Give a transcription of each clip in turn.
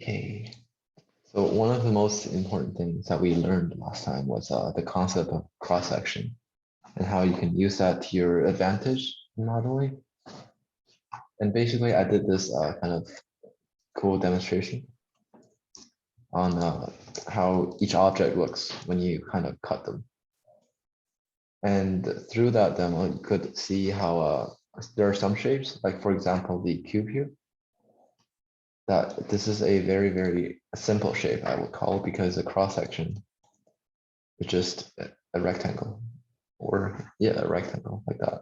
Okay, so one of the most important things that we learned last time was the concept of cross-section and how you can use that to your advantage in modeling. And basically, I did this kind of cool demonstration on how each object looks when you kind of cut them. And through that demo, you could see how there are some shapes, like for example, the cube here, that this is a very, very simple shape, I would call, because a cross-section is just a rectangle, or yeah, a rectangle like that.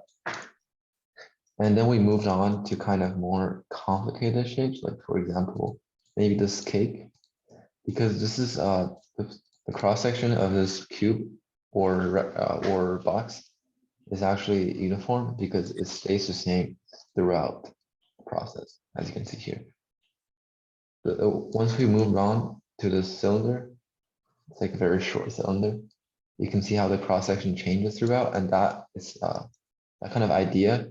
And then we moved on to kind of more complicated shapes, like for example, maybe this cake, because this is the cross-section of this cube or box is actually uniform because it stays the same throughout the process, as you can see here. Once we move on to this cylinder, it's like a very short cylinder. You can see how the cross-section changes throughout, and that is that kind of idea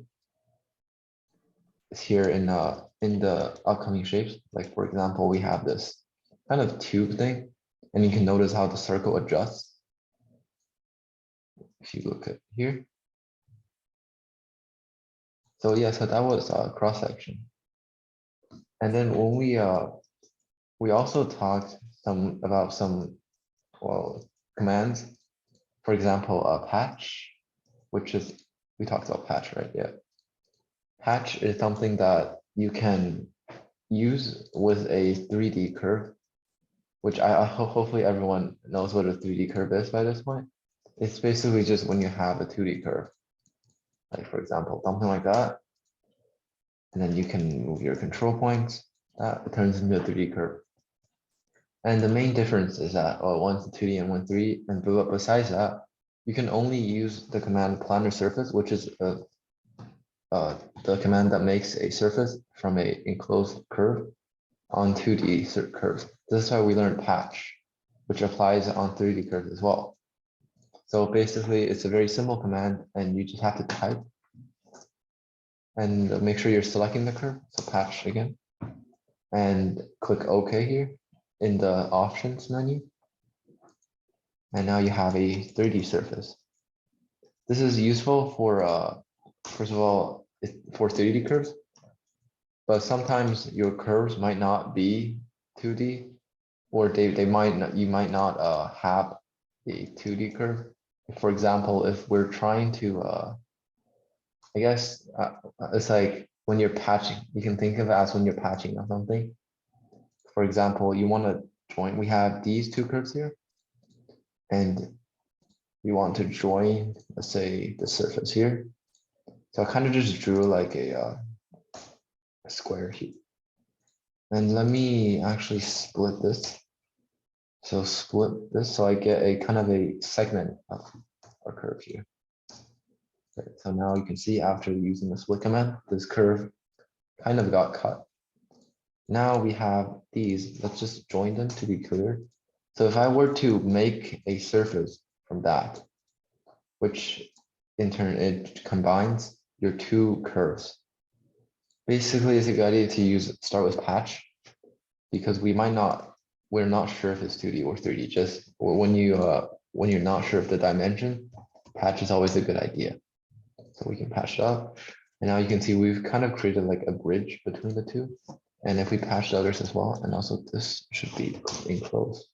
is here in the upcoming shapes. Like for example, we have this kind of tube thing, and you can notice how the circle adjusts. If you look at here. So yeah, so that was cross-section. And then when we also talked about some commands. For example, patch, which is we talked about patch, right? Yeah. Patch is something that you can use with a 3D curve, which hopefully everyone knows what a 3D curve is by this point. It's basically just when you have a 2D curve, like for example, something like that. And then you can move your control points, that turns into a 3D curve. And the main difference is that one's 2D and one's 3D, and besides that, you can only use the command planar surface, which is the command that makes a surface from a enclosed curve on 2D curves. This is why we learned patch, which applies on 3D curves as well. So basically, it's a very simple command, and you just have to type and make sure you're selecting the curve. So patch again, and click OK here in the options menu. And now you have a 3D surface. This is useful for, first of all, for 3D curves, but sometimes your curves might not be 2D, or they might not, you might not have a 2D curve. For example, if we're trying to, I guess it's like when you're patching, you can think of it as when you're patching on something. For example, you want to join, we have these two curves here, and we want to join, let's say, the surface here. So I kind of just drew like a square here. And let me actually split this. So split this so I get a kind of a segment of our curve here. Okay, so now you can see after using the split command, this curve kind of got cut. Now we have these, let's just join them to be clear. So if I were to make a surface from that, which in turn it combines your two curves. Basically, it's a good idea to start with patch, because we're not sure if it's 2D or 3D. Just when you're not sure of the dimension, patch is always a good idea. So we can patch it up, and now you can see we've kind of created like a bridge between the two. And if we patch the others as well, and also this should be enclosed.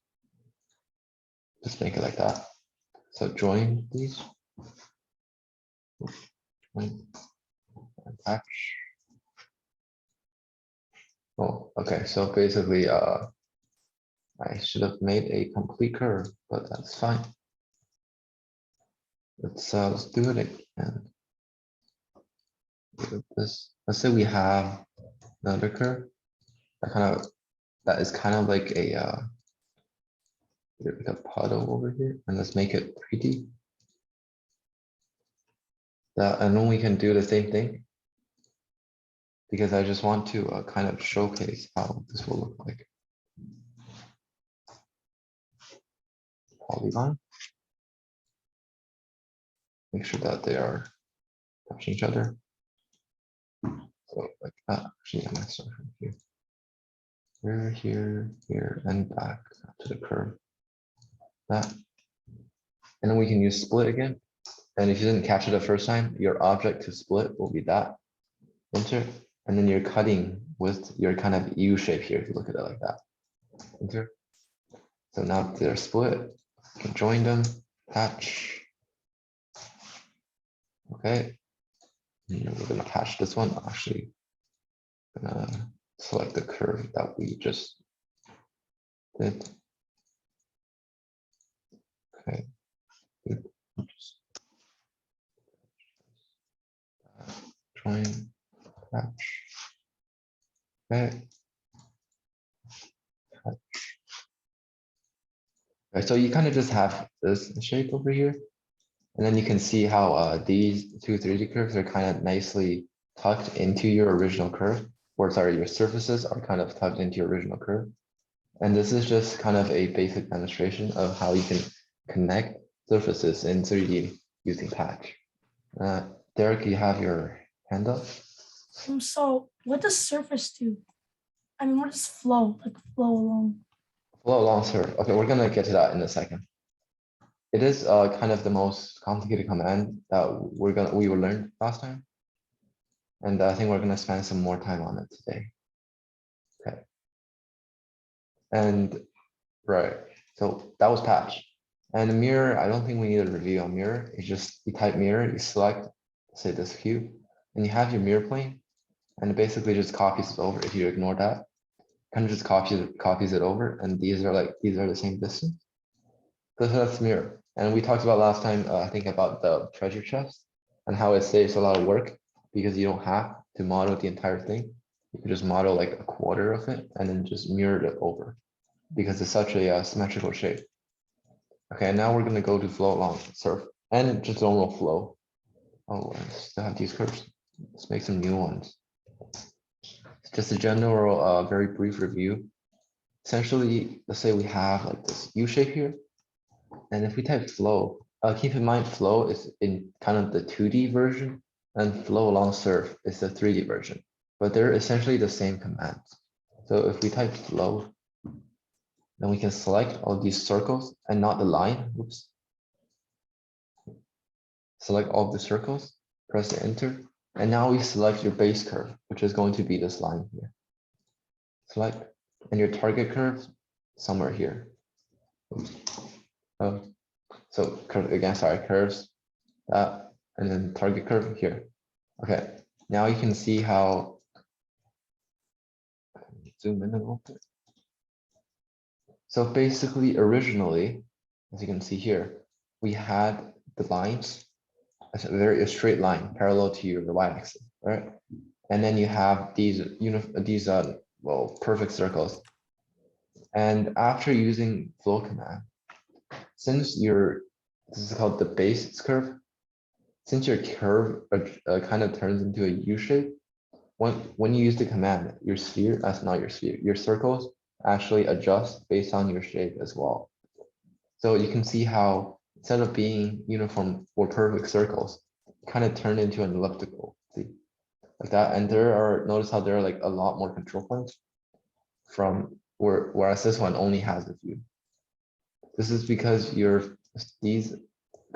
Just make it like that. So join these. Join and patch. Oh, okay. So basically, I should have made a complete curve, but that's fine. Let's do it again. This. Let's say we have another curve that is kind of like a puddle over here, and let's make it 3D. And then we can do the same thing, because I just want to kind of showcase how this will look like. Polygon. Make sure that they are touching each other. So like that. Actually, I might start from here. here, here, and back to the curve. That. And then we can use split again. And if you didn't catch it the first time, your object to split will be that. Enter. And then you're cutting with your kind of U shape here, if you look at it like that. Enter. So now they're split. You can join them, patch. Okay. And we're gonna patch this one. Actually, gonna select the curve that we just did. Okay. Good. Join, patch. Okay. Patch. Okay, so you kind of just have this shape over here. And then you can see how these two 3D curves are kind of nicely tucked into your original curve, or sorry, your surfaces are kind of tucked into your original curve. And this is just kind of a basic demonstration of how you can connect surfaces in 3D using patch. Derek, you have your hand up? So what does surface do? I mean, what does flow, like flow along? Flow along surface. Okay, we're gonna get to that in a second. It is kind of the most complicated command that we will learn last time. And I think we're gonna spend some more time on it today. Okay. And right, so that was patch. And mirror, I don't think we need a review on mirror. It's just you type mirror, you select, say this cube, and you have your mirror plane, and it basically just copies it over. If you ignore that, kind of just copies it over, and these are the same distance. So that's mirror. And we talked about last time, I think about the treasure chest and how it saves a lot of work because you don't have to model the entire thing. You can just model like a quarter of it and then just mirror it over because it's such a symmetrical shape. Okay, now we're gonna go to flow along surf and just normal flow. Oh, I still have these curves. Let's make some new ones. Just a general, very brief review. Essentially, let's say we have like this U shape here. And if we type flow, keep in mind flow is in kind of the 2D version and flow along surf is the 3D version, but they're essentially the same commands. So if we type flow, then we can select all these circles and not the line. Oops. Select all the circles, press the enter, and now we select your base curve, which is going to be this line here. Select, and your target curve somewhere here. Oops. So curve again, sorry, curves, and then target curve here. Okay, now you can see how, zoom in a little bit. So basically, originally, as you can see here, we had the lines, a straight line parallel to the y-axis, right? And then you have these perfect circles. And after using flow command, since this is called the base curve, since your curve kind of turns into a U shape, when you use the command, your sphere, that's not your sphere, your circles actually adjust based on your shape as well. So you can see how instead of being uniform or perfect circles, kind of turn into an elliptical, see, like that. And notice how there are like a lot more control points from whereas this one only has a few. This is because these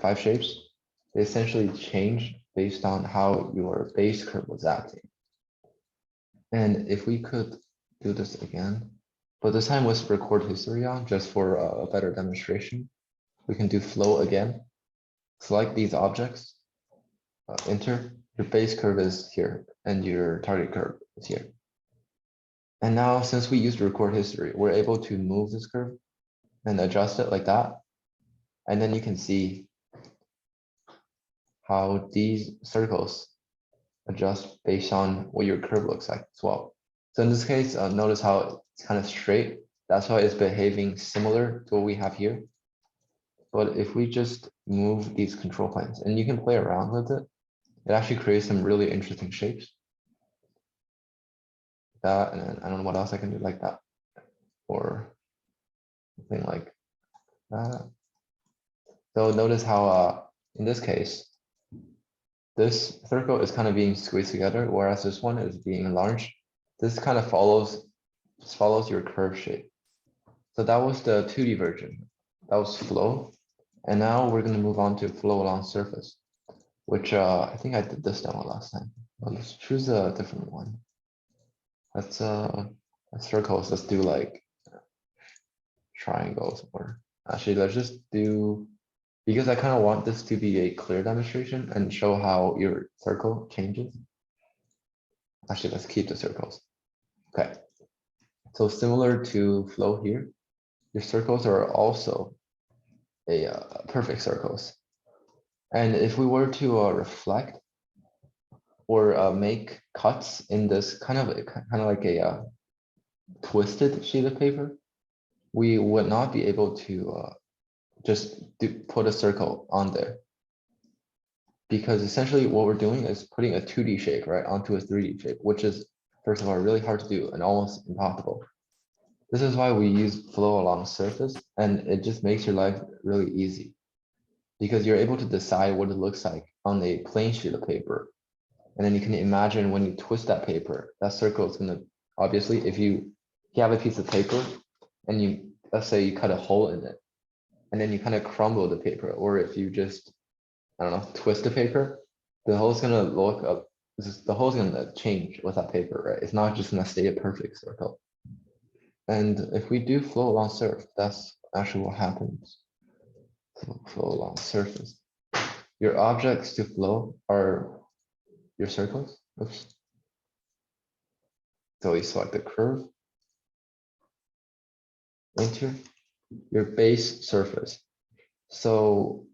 5 shapes, they essentially change based on how your base curve was acting. And if we could do this again, but this time with record history on, just for a better demonstration, we can do flow again. Select these objects, enter, your base curve is here, and your target curve is here. And now, since we used record history, we're able to move this curve and adjust it like that. And then you can see how these circles adjust based on what your curve looks like as well. So in this case, notice how it's kind of straight. That's why it's behaving similar to what we have here. But if we just move these control planes, and you can play around with it, it actually creates some really interesting shapes. That, and I don't know what else I can do like that, or something like that. So notice how in this case, this circle is kind of being squeezed together, whereas this one is being enlarged. This kind of follows just follows your curve shape. So that was the 2D version. That was flow. And now we're going to move on to flow along surface, which I think I did this demo last time. Well, let's choose a different one. Let's circles. Let's do like triangles, or actually let's just do, because I kind of want this to be a clear demonstration and show how your circle changes. Actually, let's keep the circles. Okay. So similar to flow here, your circles are also a perfect circles. And if we were to reflect or make cuts in this kind of like a twisted sheet of paper, we would not be able to just put a circle on there. Because essentially what we're doing is putting a 2D shape right onto a 3D shape, which is, first of all, really hard to do and almost impossible. This is why we use flow along surface, and it just makes your life really easy because you're able to decide what it looks like on a plain sheet of paper. And then you can imagine when you twist that paper, that circle is gonna, obviously, if you have a piece of paper and you, let's say you cut a hole in it, and then you kind of crumble the paper, or if you just, I don't know, twist the paper, the hole's gonna look up, the hole's gonna change with that paper, right? It's not just gonna stay a perfect circle. And if we do flow along surface, that's actually what happens. So flow along surface. Your objects to flow are your circles. Oops. So we select the curve, enter your base surface. So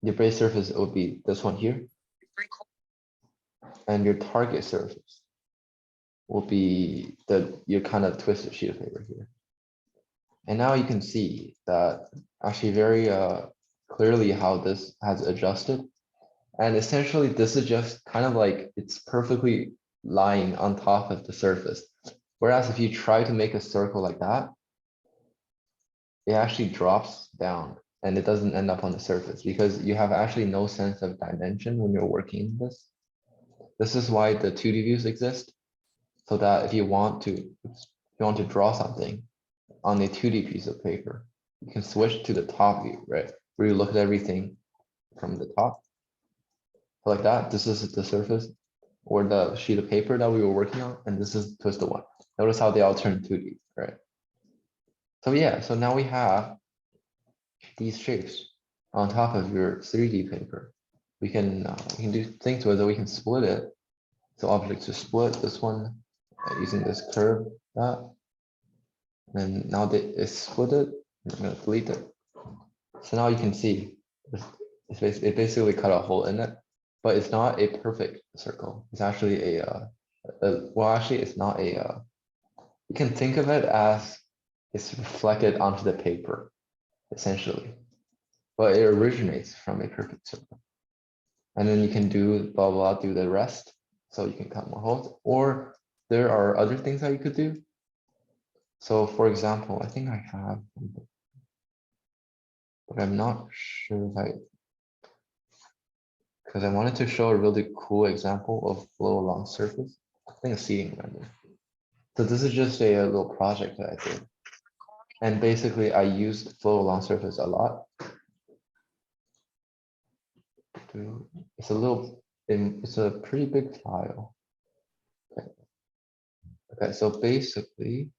your base surface would be this one here. And your target surface will be your kind of twisted sheet of paper here. And now you can see that actually very clearly how this has adjusted. And essentially this is just kind of like, it's perfectly lying on top of the surface. Whereas if you try to make a circle like that, it actually drops down and it doesn't end up on the surface because you have actually no sense of dimension when you're working this. This is why the 2D views exist. So that if you want to draw something on a 2D piece of paper, you can switch to the top view, right? Where you look at everything from the top. So like that, this is the surface or the sheet of paper that we were working on, and this is twisted one. Notice how they all turn 2D, right? So yeah, so now we have these shapes on top of your 3D paper. We can do things with it. We can split it. So objects to split this one using this curve, that. And now that it's split it, I'm gonna delete it. So now you can see it basically cut a hole in it, but it's not a perfect circle. It's actually well, actually it's not a, you can think of it as it's reflected onto the paper, essentially, but it originates from a perfect circle. And then you can do blah, blah, do the rest. So you can cut more holes, or there are other things that you could do. So for example, I think I have, but I'm not sure if because I wanted to show a really cool example of flow along surface. I think a seating render. So this is just a little project that I did. And basically I used flow along surface a lot. It's a pretty big file. Okay, so basically,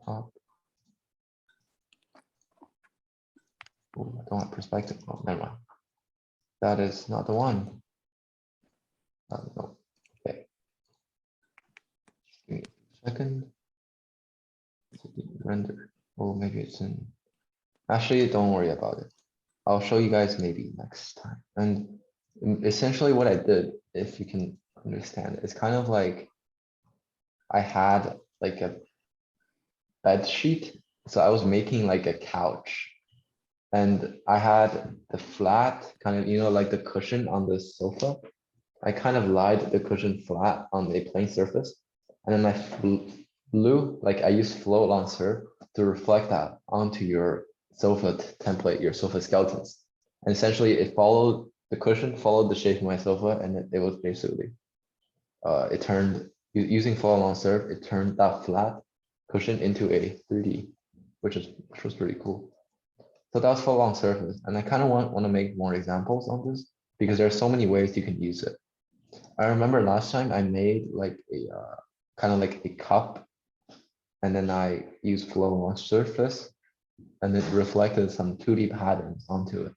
oh, I don't want perspective. Oh, never mind. That is not the one. No. Okay. Just give me a second. Render. Oh, maybe it's in. Actually, don't worry about it. I'll show you guys maybe next time. And essentially what I did, if you can understand, it's kind of like I had like a bed sheet. So I was making like a couch. And I had the flat kind of, like the cushion on the sofa. I kind of lied the cushion flat on a plain surface. And then I flew, like I used flow along surf to reflect that onto your sofa template, your sofa skeletons. And essentially it followed, the cushion followed the shape of my sofa, and it was basically, it turned, using flow along surf, it turned that flat cushion into a 3D, which was pretty cool. So that was for long surface, and I kind of want to make more examples on this because there are so many ways you can use it. I remember last time I made like a kind of like a cup, and then I used flow on surface, and it reflected some 2D patterns onto it.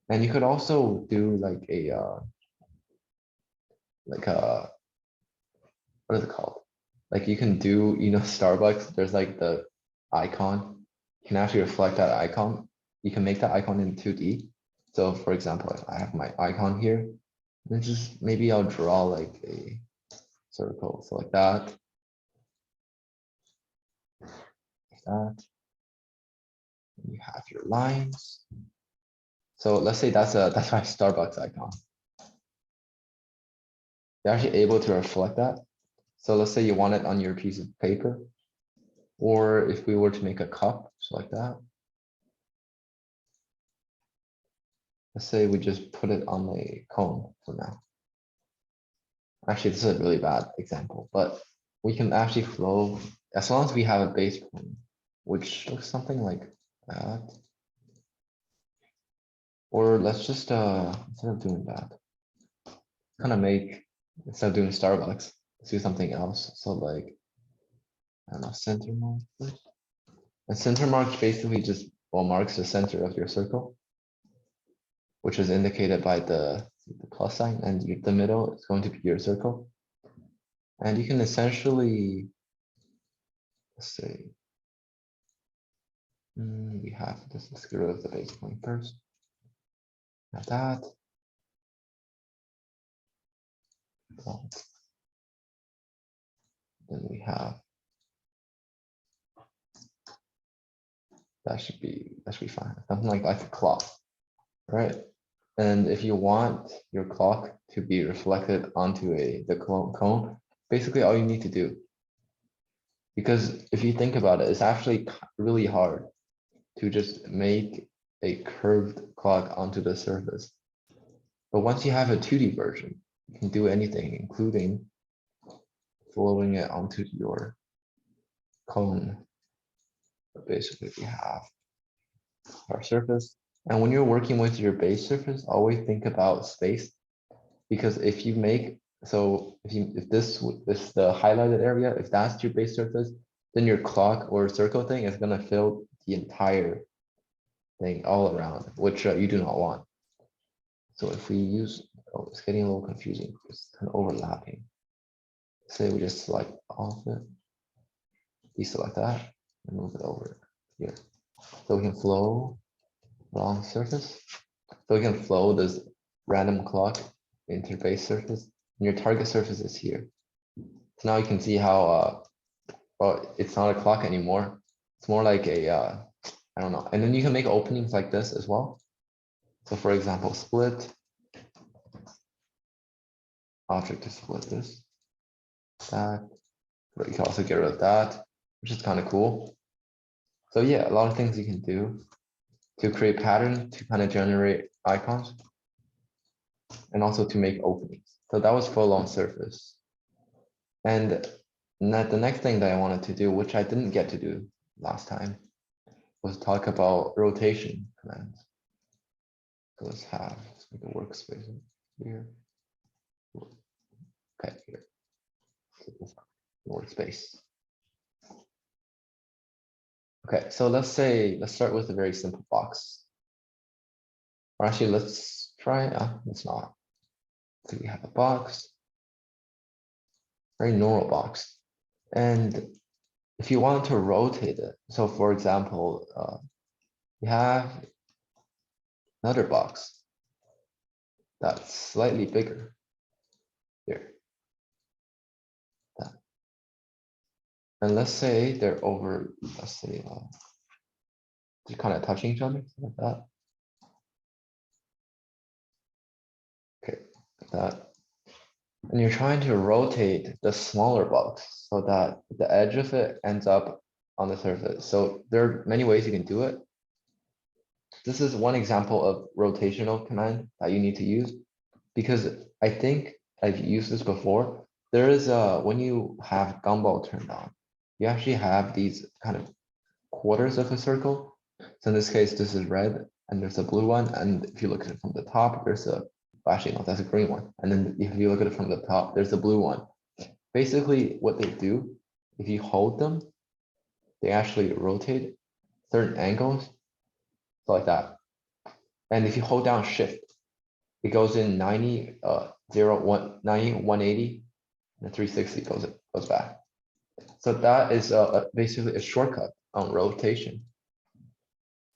And you could also do like a what is it called? Like you can do, Starbucks, there's like the icon. You can actually reflect that icon. You can make that icon in 2D. So for example, if I have my icon here, then just maybe I'll draw like a circle. So like that. Like that. You have your lines. So let's say that's my Starbucks icon. You're actually able to reflect that. So let's say you want it on your piece of paper, or if we were to make a cup, just like that. Let's say we just put it on a cone for now. Actually, this is a really bad example, but we can actually flow as long as we have a base point, which looks something like that. Or let's just, instead of doing that, kind of make, instead of doing Starbucks, let's do something else. So like, I don't know, center mark. And center mark basically just, well, marks the center of your circle, which is indicated by the plus sign, and the middle is going to be your circle. And you can essentially, let's say, we have this, let's get rid of the base point first. Like that. Then we have, that should be fine. Something like a clock, right? And if you want your clock to be reflected onto the cone, basically all you need to do, because if you think about it, it's actually really hard to just make a curved clock onto the surface. But once you have a 2D version, you can do anything, including flowing it onto your cone. But basically, we have our surface. And when you're working with your base surface, always think about space, because if you make, so if this is the highlighted area, if that's your base surface, then your clock or circle thing is going to fill the entire thing all around, which you do not want. So if we use, oh, it's getting a little confusing. It's kind of overlapping. Say we just select all of it, deselect that, and move it over here. So we can flow along surface. So we can flow this random clock interface surface, and your target surface is here. So now you can see how, well, it's not a clock anymore. It's more like a, I don't know. And then you can make openings like this as well. So for example, split object to split this, that, but you can also get rid of that, which is kind of cool. So yeah, a lot of things you can do to create pattern, to kind of generate icons, and also to make openings. So that was full on surface. And the next thing that I wanted to do, which I didn't get to do last time, was talk about rotation commands. So let's make a workspace here. Okay, here. Workspace. Okay, so let's start with a very simple box. Or actually, let's try, let's not. So we have a box, very normal box. And if you want to rotate it, so for example, we have another box that's slightly bigger here. That. And let's say they're over, let's say, they're kind of touching each other, like that. Okay, like that. And you're trying to rotate the smaller box so that the edge of it ends up on the surface. So there are many ways you can do it. This is one example of rotational command that you need to use, because I think I've used this before. There is when you have gumball turned on, you actually have these kind of quarters of a circle. So in this case, this is red and there's a blue one. And if you look at it from the top, there's a, actually no, that's a green one. And then if you look at it from the top, there's a blue one. Basically what they do, if you hold them, they actually rotate certain angles, so like that. And if you hold down shift, it goes in 90, 0, 1, 90, 180, and 360 goes back. So that is basically a shortcut on rotation.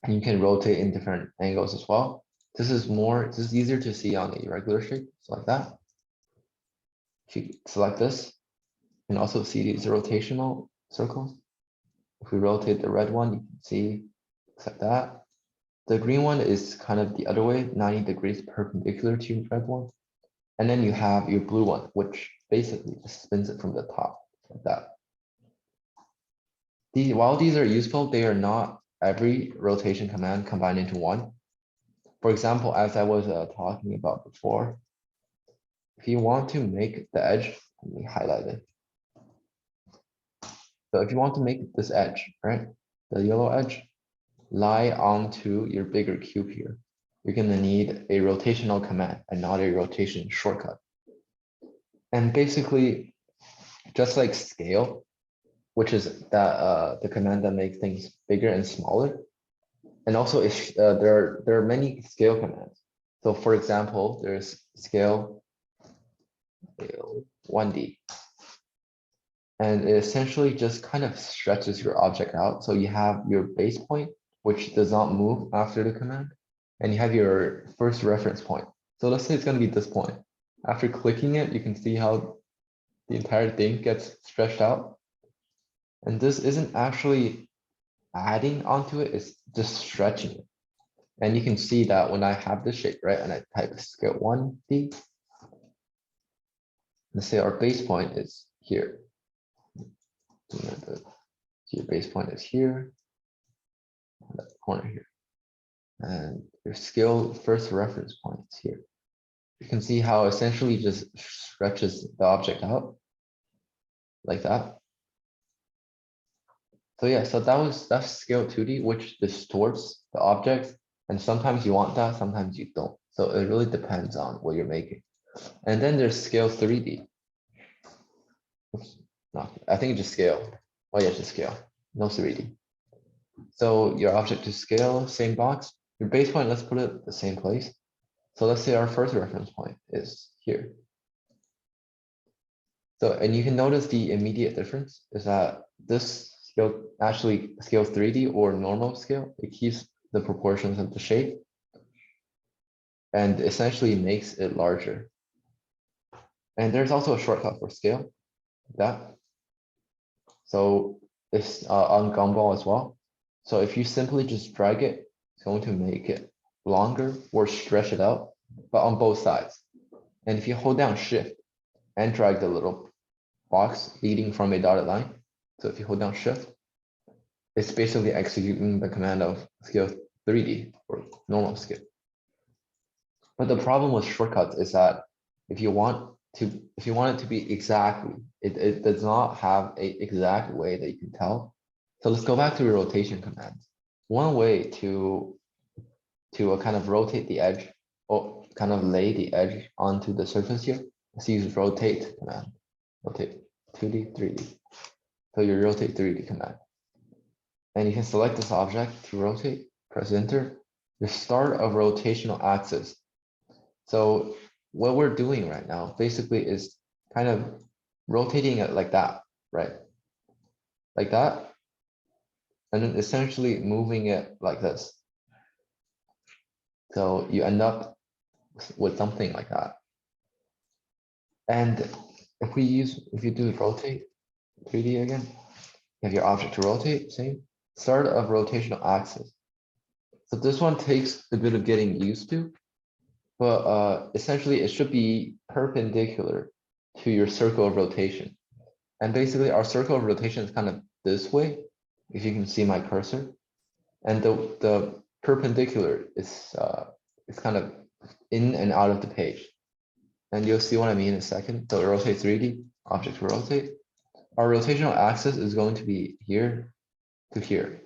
And you can rotate in different angles as well. This is easier to see on a regular shape, so like that. If you select this, you can also see these rotational circles. If we rotate the red one, you can see like that. The green one is kind of the other way, 90 degrees perpendicular to your red one. And then you have your blue one, which basically just spins it from the top like that. While these are useful, they are not every rotation command combined into one. For example, as I was talking about before, if you want to make the edge, let me highlight it. So if you want to make this edge, right, the yellow edge, lie onto your bigger cube here, you're going to need a rotational command and not a rotation shortcut. And basically, just like scale, which is that the command that makes things bigger and smaller. And also, if there are many scale commands. So for example, there's scale 1D. And it essentially just kind of stretches your object out. So you have your base point, which does not move after the command. And you have your first reference point. So let's say it's going to be this point. After clicking it, you can see how the entire thing gets stretched out. And this isn't actually adding onto it, it's just stretching it. And you can see that when I have this shape, right, and I type scale 1D, let's say our base point is here. Your base point is here, that corner here. And your scale first reference point is here. You can see how essentially just stretches the object out like that. So yeah, so that's scale 2D, which distorts the objects. And sometimes you want that, sometimes you don't. So it really depends on what you're making. And then there's scale 3D. Oops, no, I think just scale. Oh yeah, just scale, no 3D. So your object to scale, same box. Your base point, let's put it the same place. So let's say our first reference point is here. So, and you can notice the immediate difference is that this scale actually scale 3D or normal scale, it keeps the proportions of the shape and essentially makes it larger. And there's also a shortcut for scale, like that. So it's on gumball as well. So if you simply just drag it, it's going to make it longer or stretch it out, but on both sides. And if you hold down shift and drag the little box leading from a dotted line, so if you hold down shift, it's basically executing the command of scale 3D or normal scale. But the problem with shortcuts is that if you want it to be exactly, it does not have an exact way that you can tell. So let's go back to the rotation command. One way to kind of rotate the edge or kind of lay the edge onto the surface here is use rotate command. Rotate 2D, 3D. So your rotate 3D command. And you can select this object to rotate, press enter, the start of rotational axis. So what we're doing right now basically is kind of rotating it like that, right? Like that. And then essentially moving it like this. So you end up with something like that. And if you do rotate 3D again, you have your object to rotate, same, start of rotational axis. So this one takes a bit of getting used to, but essentially it should be perpendicular to your circle of rotation. And basically our circle of rotation is kind of this way, if you can see my cursor. And the perpendicular is kind of in and out of the page. And you'll see what I mean in a second. So rotate 3D, object to rotate. our rotational axis is going to be here to here.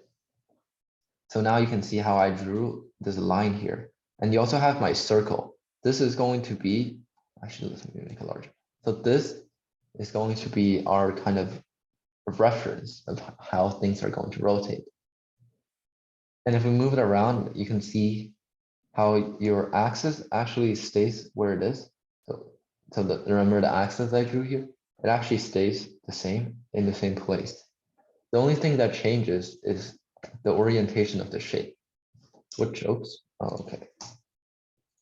So now you can see how I drew this line here. And you also have my circle. This is going to be, actually, let me make it larger. So this is going to be our kind of reference of how things are going to rotate. And if we move it around, you can see how your axis actually stays where it is. So remember the axis I drew here? It actually stays the same in the same place. The only thing that changes is the orientation of the shape. Which, oops, oh, okay.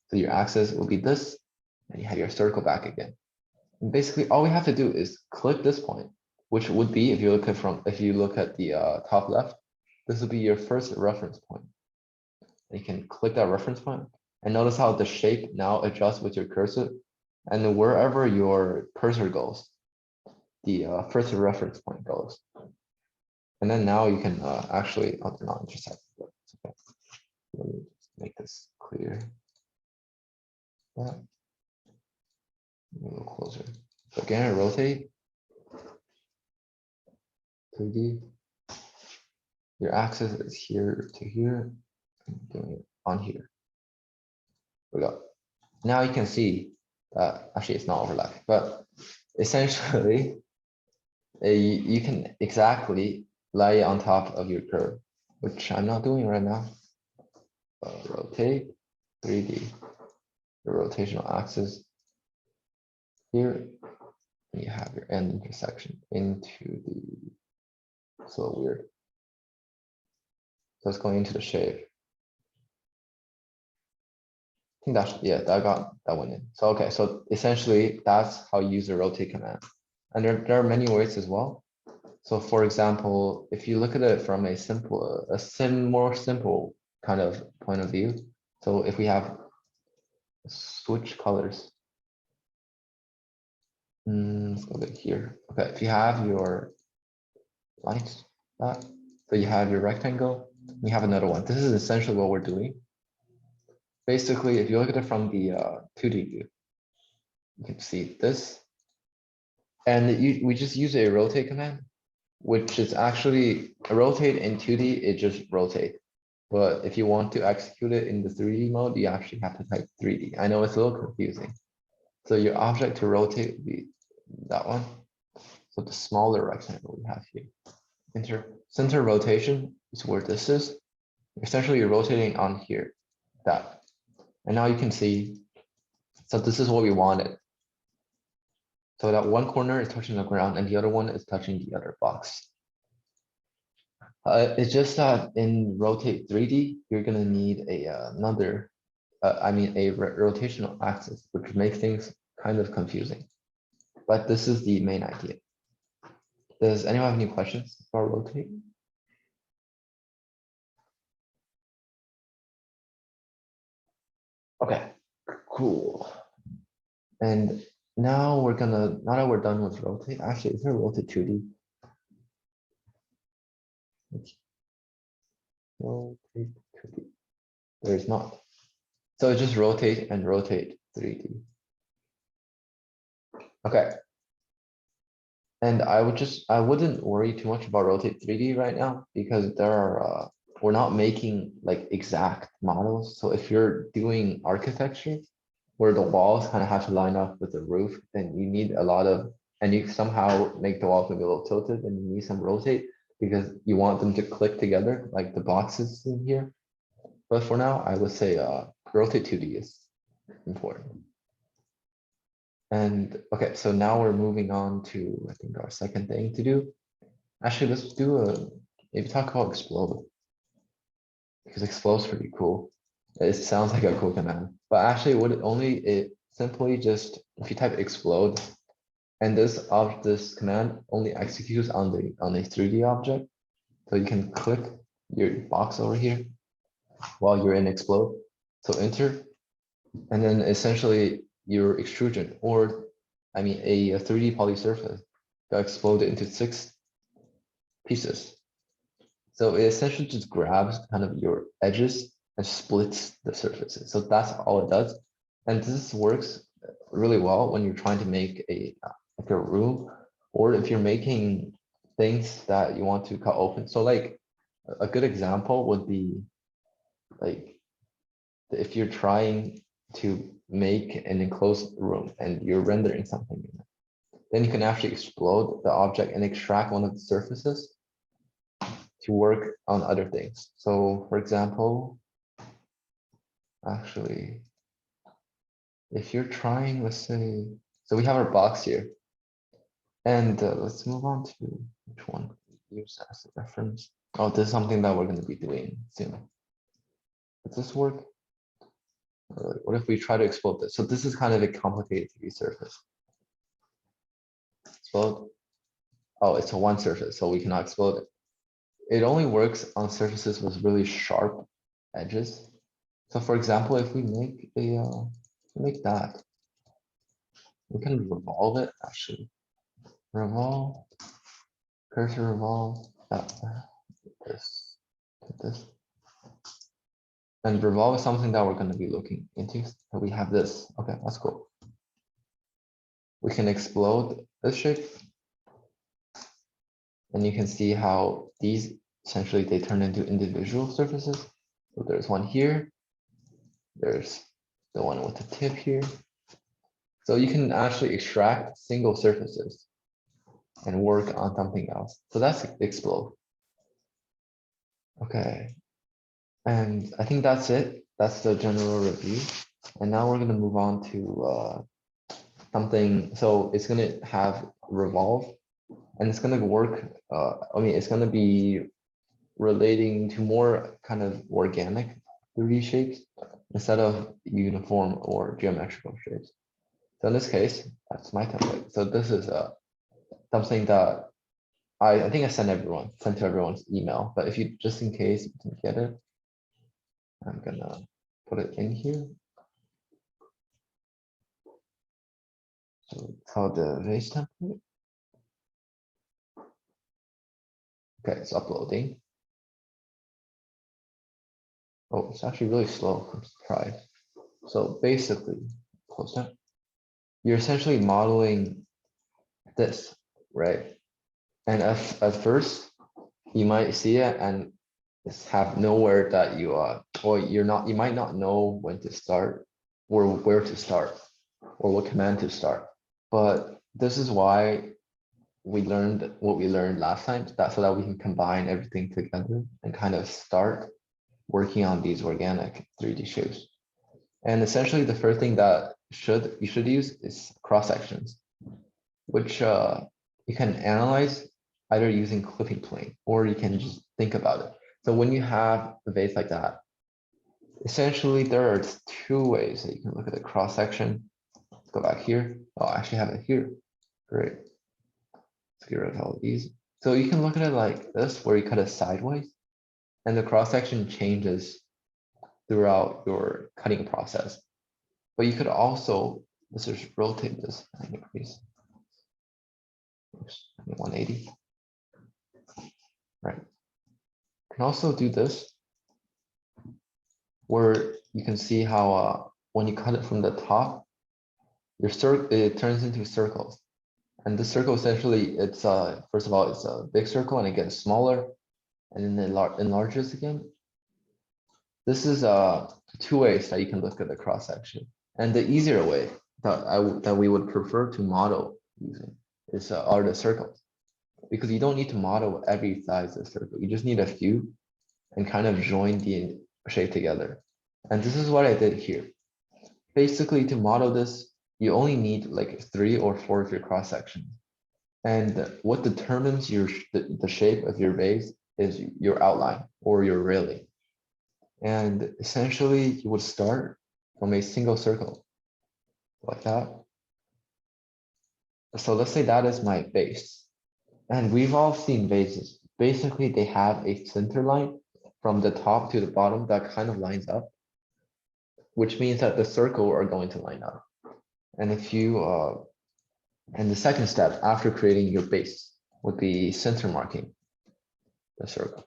So your axis will be this, and you have your circle back again. And basically, all we have to do is click this point, which would be, if you look at the top left, this will be your first reference point. And you can click that reference point, and notice how the shape now adjusts with your cursor, and wherever your cursor goes, the first reference point goes. And then now you can actually, oh, they're not intersect. Okay. Let me just make this clear. Yeah. A little closer. So again, rotate. 3D. Your axis is here to here. I'm doing it on here. We go. Now you can see that actually it's not overlapping, but essentially you can exactly lay on top of your curve, which I'm not doing right now. Rotate 3D. The rotational axis here. And you have your end intersection into the, so weird. So it's going into the shape. I think that's, yeah, that got that one in. So, okay, so essentially that's how you use the rotate command. And there are many ways as well. So for example, if you look at it from a more simple kind of point of view. So if we have switch colors. Let's go back here. Okay, if you have your lights, so you have your rectangle, you have another one. This is essentially what we're doing. Basically, if you look at it from the 2D view, you can see this. And we just use a rotate command, which is actually a rotate in 2D, it just rotate. But if you want to execute it in the 3D mode, you actually have to type 3D. I know it's a little confusing. So your object to rotate would be that one. So the smaller rectangle we have here. Center rotation is where this is. Essentially, you're rotating on here, that. And now you can see, so this is what we wanted. So that one corner is touching the ground and the other one is touching the other box. It's just that in rotate 3D, you're gonna need a rotational axis, which makes things kind of confusing. But this is the main idea. Does anyone have any questions about rotate? Okay, cool. And now now that we're done with rotate, actually, is there rotate 2D? Rotate 2D. There's not. So just rotate and rotate 3D. Okay. And I wouldn't worry too much about rotate 3D right now because we're not making like exact models. So if you're doing architecture where the walls kind of have to line up with the roof, then you need and you somehow make the walls maybe a little tilted and you need some rotate because you want them to click together like the boxes in here. But for now, I would say rotate 2D is important. And okay, so now we're moving on to, I think, our second thing to do. Actually, let's maybe talk about explode. Because explode is pretty cool. It sounds like a cool command. But actually, it simply just, if you type explode, and this command only executes on a 3D object. So you can click your box over here while you're in explode. So enter, and then essentially your extrusion, or I mean a 3D poly surface got exploded into 6 pieces. So it essentially just grabs kind of your edges and splits the surfaces. So that's all it does. And this works really well when you're trying to make like a room or if you're making things that you want to cut open. So like a good example would be like if you're trying to make an enclosed room and you're rendering something in it, then you can actually explode the object and extract one of the surfaces to work on other things. So for example, actually, if you're trying, let's say, so we have our box here, and let's move on to which one use as a reference. Oh, this is something that we're going to be doing soon. Does this work? What if we try to explode this? So this is kind of a complicated 3D surface. Explode. Oh, it's a one surface, so we cannot explode it. It only works on surfaces with really sharp edges. So for example, if we make a make that, we can revolve it actually. Revolve, cursor revolve, this, this. And revolve is something that we're going to be looking into. So we have this. Okay, that's cool. We can explode this shape. And you can see how these essentially they turn into individual surfaces. So there's one here. There's the one with the tip here. So you can actually extract single surfaces and work on something else. So that's explode. Okay. And I think that's it. That's the general review. And now we're going to move on to something. So it's going to have revolve and it's going to work. It's going to be relating to more kind of organic 3D shapes instead of uniform or geometrical shapes. So in this case, that's my template. So this is something that I think I sent to everyone's email, but if you just in case you didn't get it, I'm gonna put it in here. So it's called the vase template. Okay, it's uploading. Oh, it's actually really slow. I'm surprised. So basically, close that. You're essentially modeling this, right? And at first, you might see it and just have nowhere that you or you might not know when to start or where to start or what command to start. But this is why we learned what we learned last time, so that we can combine everything together and kind of start working on these organic 3D shapes. And essentially the first thing that you should use is cross sections, which you can analyze either using clipping plane or you can just think about it. So when you have a vase like that, essentially there are two ways that you can look at the cross section. Let's go back here. Oh, I actually have it here. Great. Let's get rid of all of these. So you can look at it like this, where you cut it sideways and the cross section changes throughout your cutting process. But you could also, let's just rotate this and increase. 180. Right. You can also do this, where you can see how when you cut it from the top, it turns into circles. And the circle essentially, it's first of all, it's a big circle and it gets smaller and then it enlarges again. This is two ways that you can look at the cross section. And the easier way that we would prefer to model using is are the circles, because you don't need to model every size of circle. You just need a few and kind of join the shape together. And this is what I did here. Basically, to model this, you only need like 3 or 4 of your cross sections. And what determines the shape of your vase is your outline or your railing. And essentially, you would start from a single circle like that. So let's say that is my base. And we've all seen vases. Basically, they have a center line from the top to the bottom that kind of lines up, which means that the circle are going to line up. And if you, and the second step after creating your base would be center marking the circle.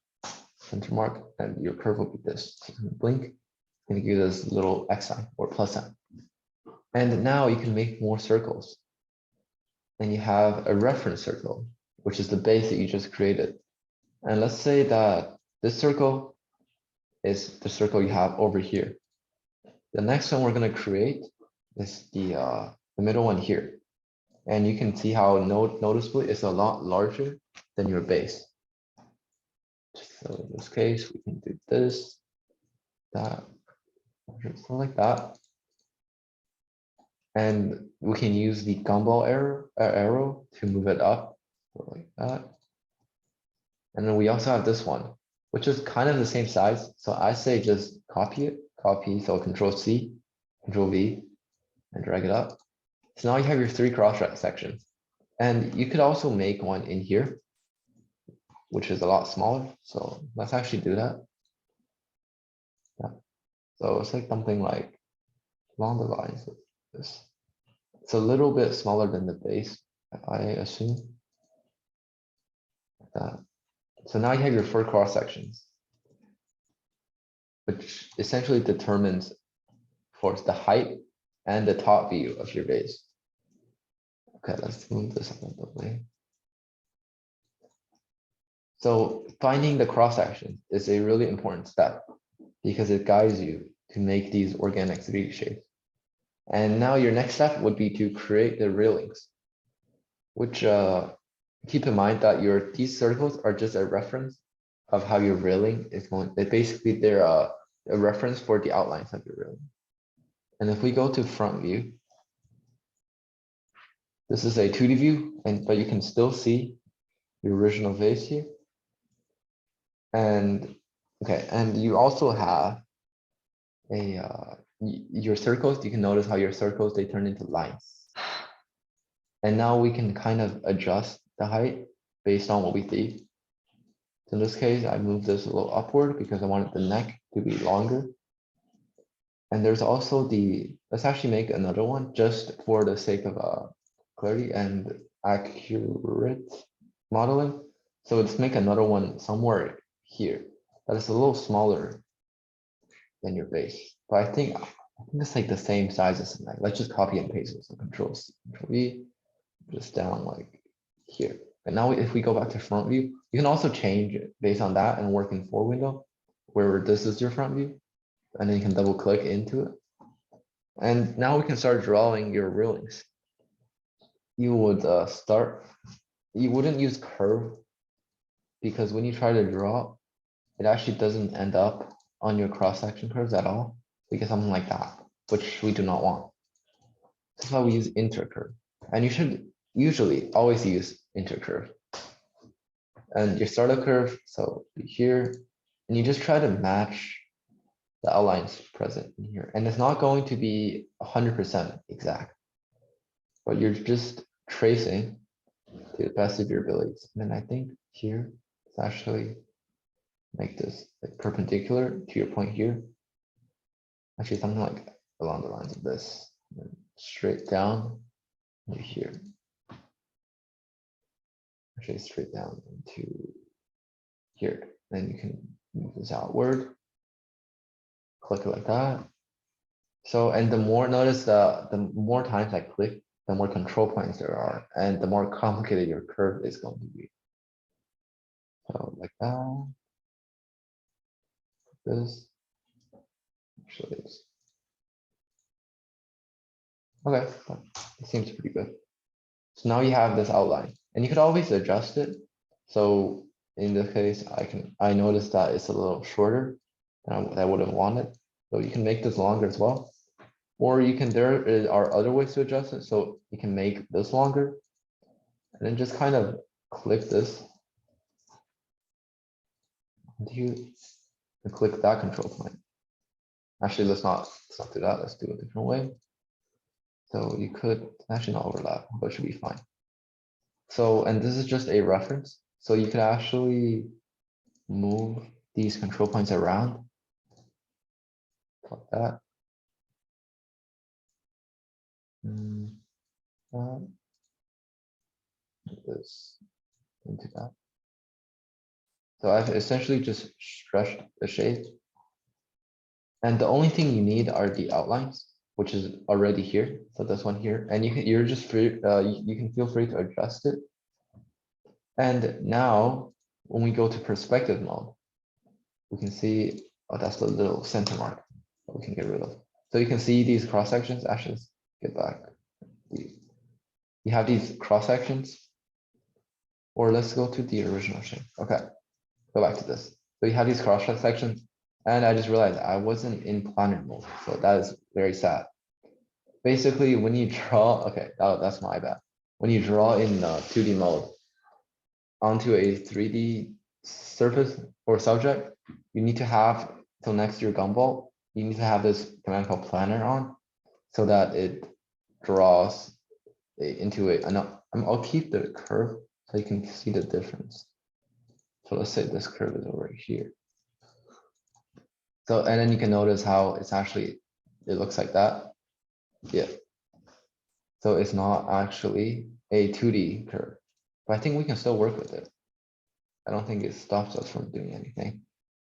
Center mark, and your curve will be this. Blink, and give this little X sign or plus sign. And now you can make more circles. and you have a reference circle, which is the base that you just created. And let's say that this circle is the circle you have over here. The next one we're going to create is the middle one here. And you can see how noticeably it's a lot larger than your base. So in this case, we can do this, that, something like that. And we can use the gumball arrow to move it up, like that. And then we also have this one, which is kind of the same size. So I say just copy it, copy, so Control C, Control V, and drag it up. So now you have your 3 cross sections. And you could also make one in here, which is a lot smaller. So let's actually do that. Yeah. So it's like something like along the lines of this. It's a little bit smaller than the base, I assume. Like that. So now you have your 4 cross sections, which essentially determines for the height and the top view of your base. Okay, let's move this out of the way. So finding the cross section is a really important step because it guides you to make these organic 3D shapes. And now your next step would be to create the railings, which keep in mind that these circles are just a reference of how your railing is going. Basically, they're a reference for the outlines of your railing. And if we go to front view, this is a 2D view, but you can still see the original vase here. And okay, and you also have your circles. You can notice how your circles, they turn into lines. And now we can kind of adjust the height based on what we see. So in this case, I moved this a little upward because I wanted the neck to be longer. And there's also let's actually make another one just for the sake of clarity and accurate modeling. So let's make another one somewhere here that is a little smaller than your base. But I think it's like the same size as the neck. Let's just copy and paste it. So Control C, Control V, just down like here. And now if we go back to front view, you can also change it based on that and work in 4 window where this is your front view. And then you can double click into it. And now we can start drawing your railings. You would you wouldn't use curve because when you try to draw, it actually doesn't end up on your cross-section curves at all. We get something like that, which we do not want. That's why we use intercurve. And you should usually always use intercurve. And your startup curve, so here, and you just try to match the outlines present in here. And it's not going to be 100% exact, but you're just tracing to the best of your abilities. And then I think here, it's actually make this like perpendicular to your point here. Actually, something like along the lines of this, straight down to here. Actually, straight down into here. Then you can move this outward, click it like that. So, and the more, notice the more times I click, the more control points there are, and the more complicated your curve is going to be. So like that. This. Actually, it's okay. It seems pretty good. So now you have this outline, and you could always adjust it. So in this case, I noticed that it's a little shorter than I would have wanted. So you can make this longer as well. Or you can, there are other ways to adjust it. So you can make this longer and then just kind of click this. You click that control point. Actually, let's not do that. Let's do it a different way. So you could actually not overlap, but it should be fine. So, and this is just a reference. So you could actually move these control points around like that. This into that. So I've essentially just stretched the shape. And the only thing you need are the outlines. which is already here. So this one here, and you're just free, you can feel free to adjust it. And now when we go to perspective mode, we can see, oh, that's the little center mark that we can get rid of. So you can see these cross sections. Actually, let's get back. You have these cross sections, or let's go to the original shape. Okay, go back to this. So you have these cross sections, and I just realized I wasn't in planar mode, so that is very sad. Basically, when you draw, okay, that's my bad. When you draw in 2D mode onto a 3D surface or subject, you need to have, so next to your gumball, you need to have this command called planar on, so that it draws into it. And I'll keep the curve so you can see the difference. So let's say this curve is over here. So, and then you can notice how it's actually, it looks like that. Yeah. So it's not actually a 2D curve, but I think we can still work with it. I don't think it stops us from doing anything.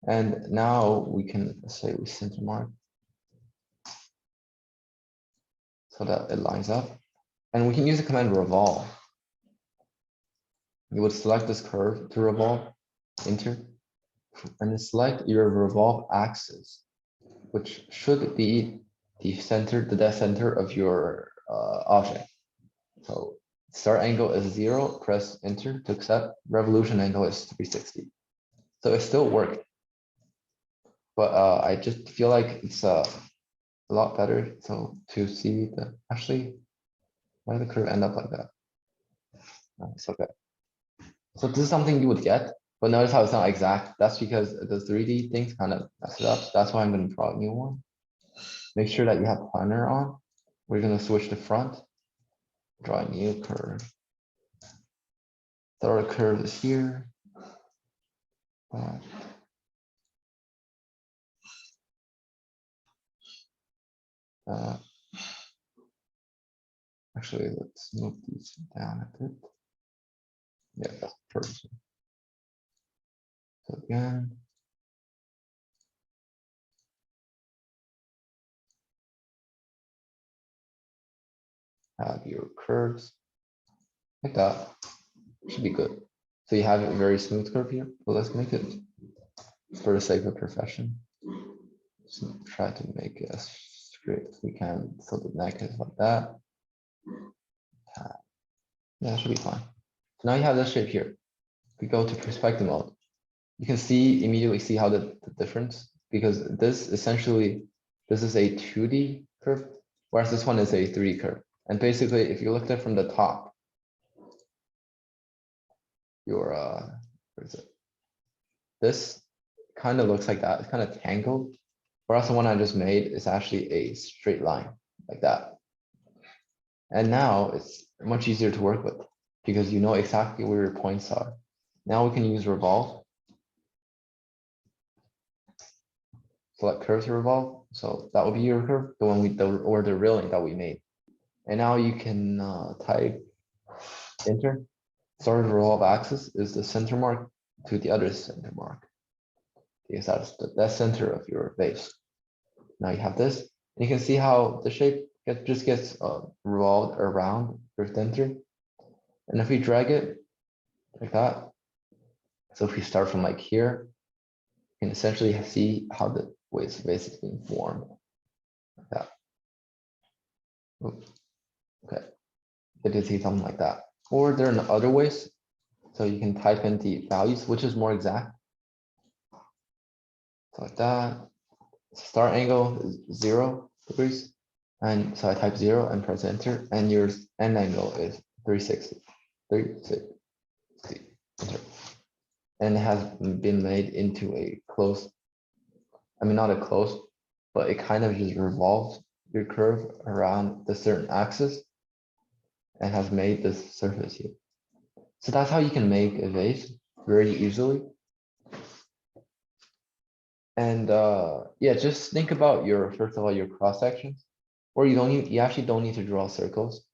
And now we can, let's say we center mark so that it lines up. And we can use the command revolve. You would select this curve to revolve, enter, and then select your revolve axis, which should be the center, the dead center of your object. So start angle is 0, press enter to accept. Revolution angle is 360. So it still worked. But I just feel like it's a lot better. So to see the, actually, why did the curve end up like that? No, it's okay. So this is something you would get, but notice how it's not exact. That's because the 3D things kind of mess it up. That's why I'm going to draw a new one. Make sure that you have planar on. We're going to switch to front. Draw a new curve. So our curve is here. Actually, let's move these down a bit. Yeah, that's perfect. So again, have your curves like that. Should be good. So you have a very smooth curve here. But let's make it, for the sake of profession, so try to make it as straight as we can. So the neck is like that. Yeah, that should be fine. So now you have this shape here. We go to perspective mode. You can see immediately see how the difference, because this essentially, this is a 2D curve, whereas this one is a 3D curve. And basically, if you look at it from the top, your where is it? This kind of looks like that. It's kind of tangled. Whereas the one I just made is actually a straight line like that. And now it's much easier to work with because you know exactly where your points are. Now we can use revolve. Select curve to revolve. So that will be your curve, the one or the railing that we made. And now you can type enter. Start of revolve axis is the center mark to the other center mark, because that's the center of your base. Now you have this, and you can see how the shape just gets revolved around your center. And if we drag it like that, so if we start from like here, you can essentially see how the way the base is being formed. Like that. Oops. Okay, you can see something like that. Or there are other ways. So you can type in the values, which is more exact. So like that. Start angle is 0 degrees. And so I type 0 and press enter, and your end angle is 360. 360. Enter. And it has been made into a closed, I mean, not a closed, but it kind of just revolves your curve around the certain axis and has made this surface here. So that's how you can make a vase very easily. And yeah, just think about your, first of all, your cross sections, or you actually don't need to draw circles.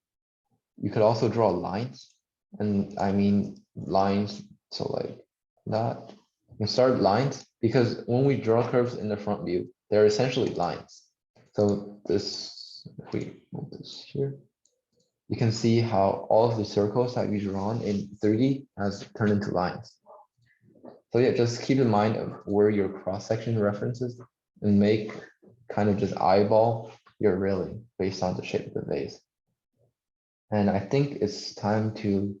You could also draw lines, and I mean lines, so like that. You can start lines, because when we draw curves in the front view, they're essentially lines. So this if we move this here, you can see how all of the circles that we drawn in 3D has turned into lines. So yeah, just keep in mind of where your cross-section references and make kind of just eyeball your railing based on the shape of the vase. And I think it's time to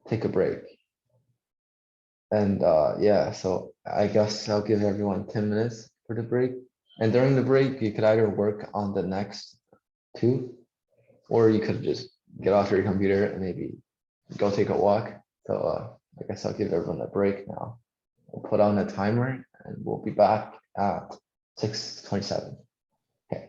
take a break. And yeah, so I guess I'll give everyone 10 minutes for the break. And during the break, you could either work on the next two, or you could just get off your computer and maybe go take a walk. So I guess I'll give everyone a break now. We'll put on a timer and we'll be back at 6:27. Okay.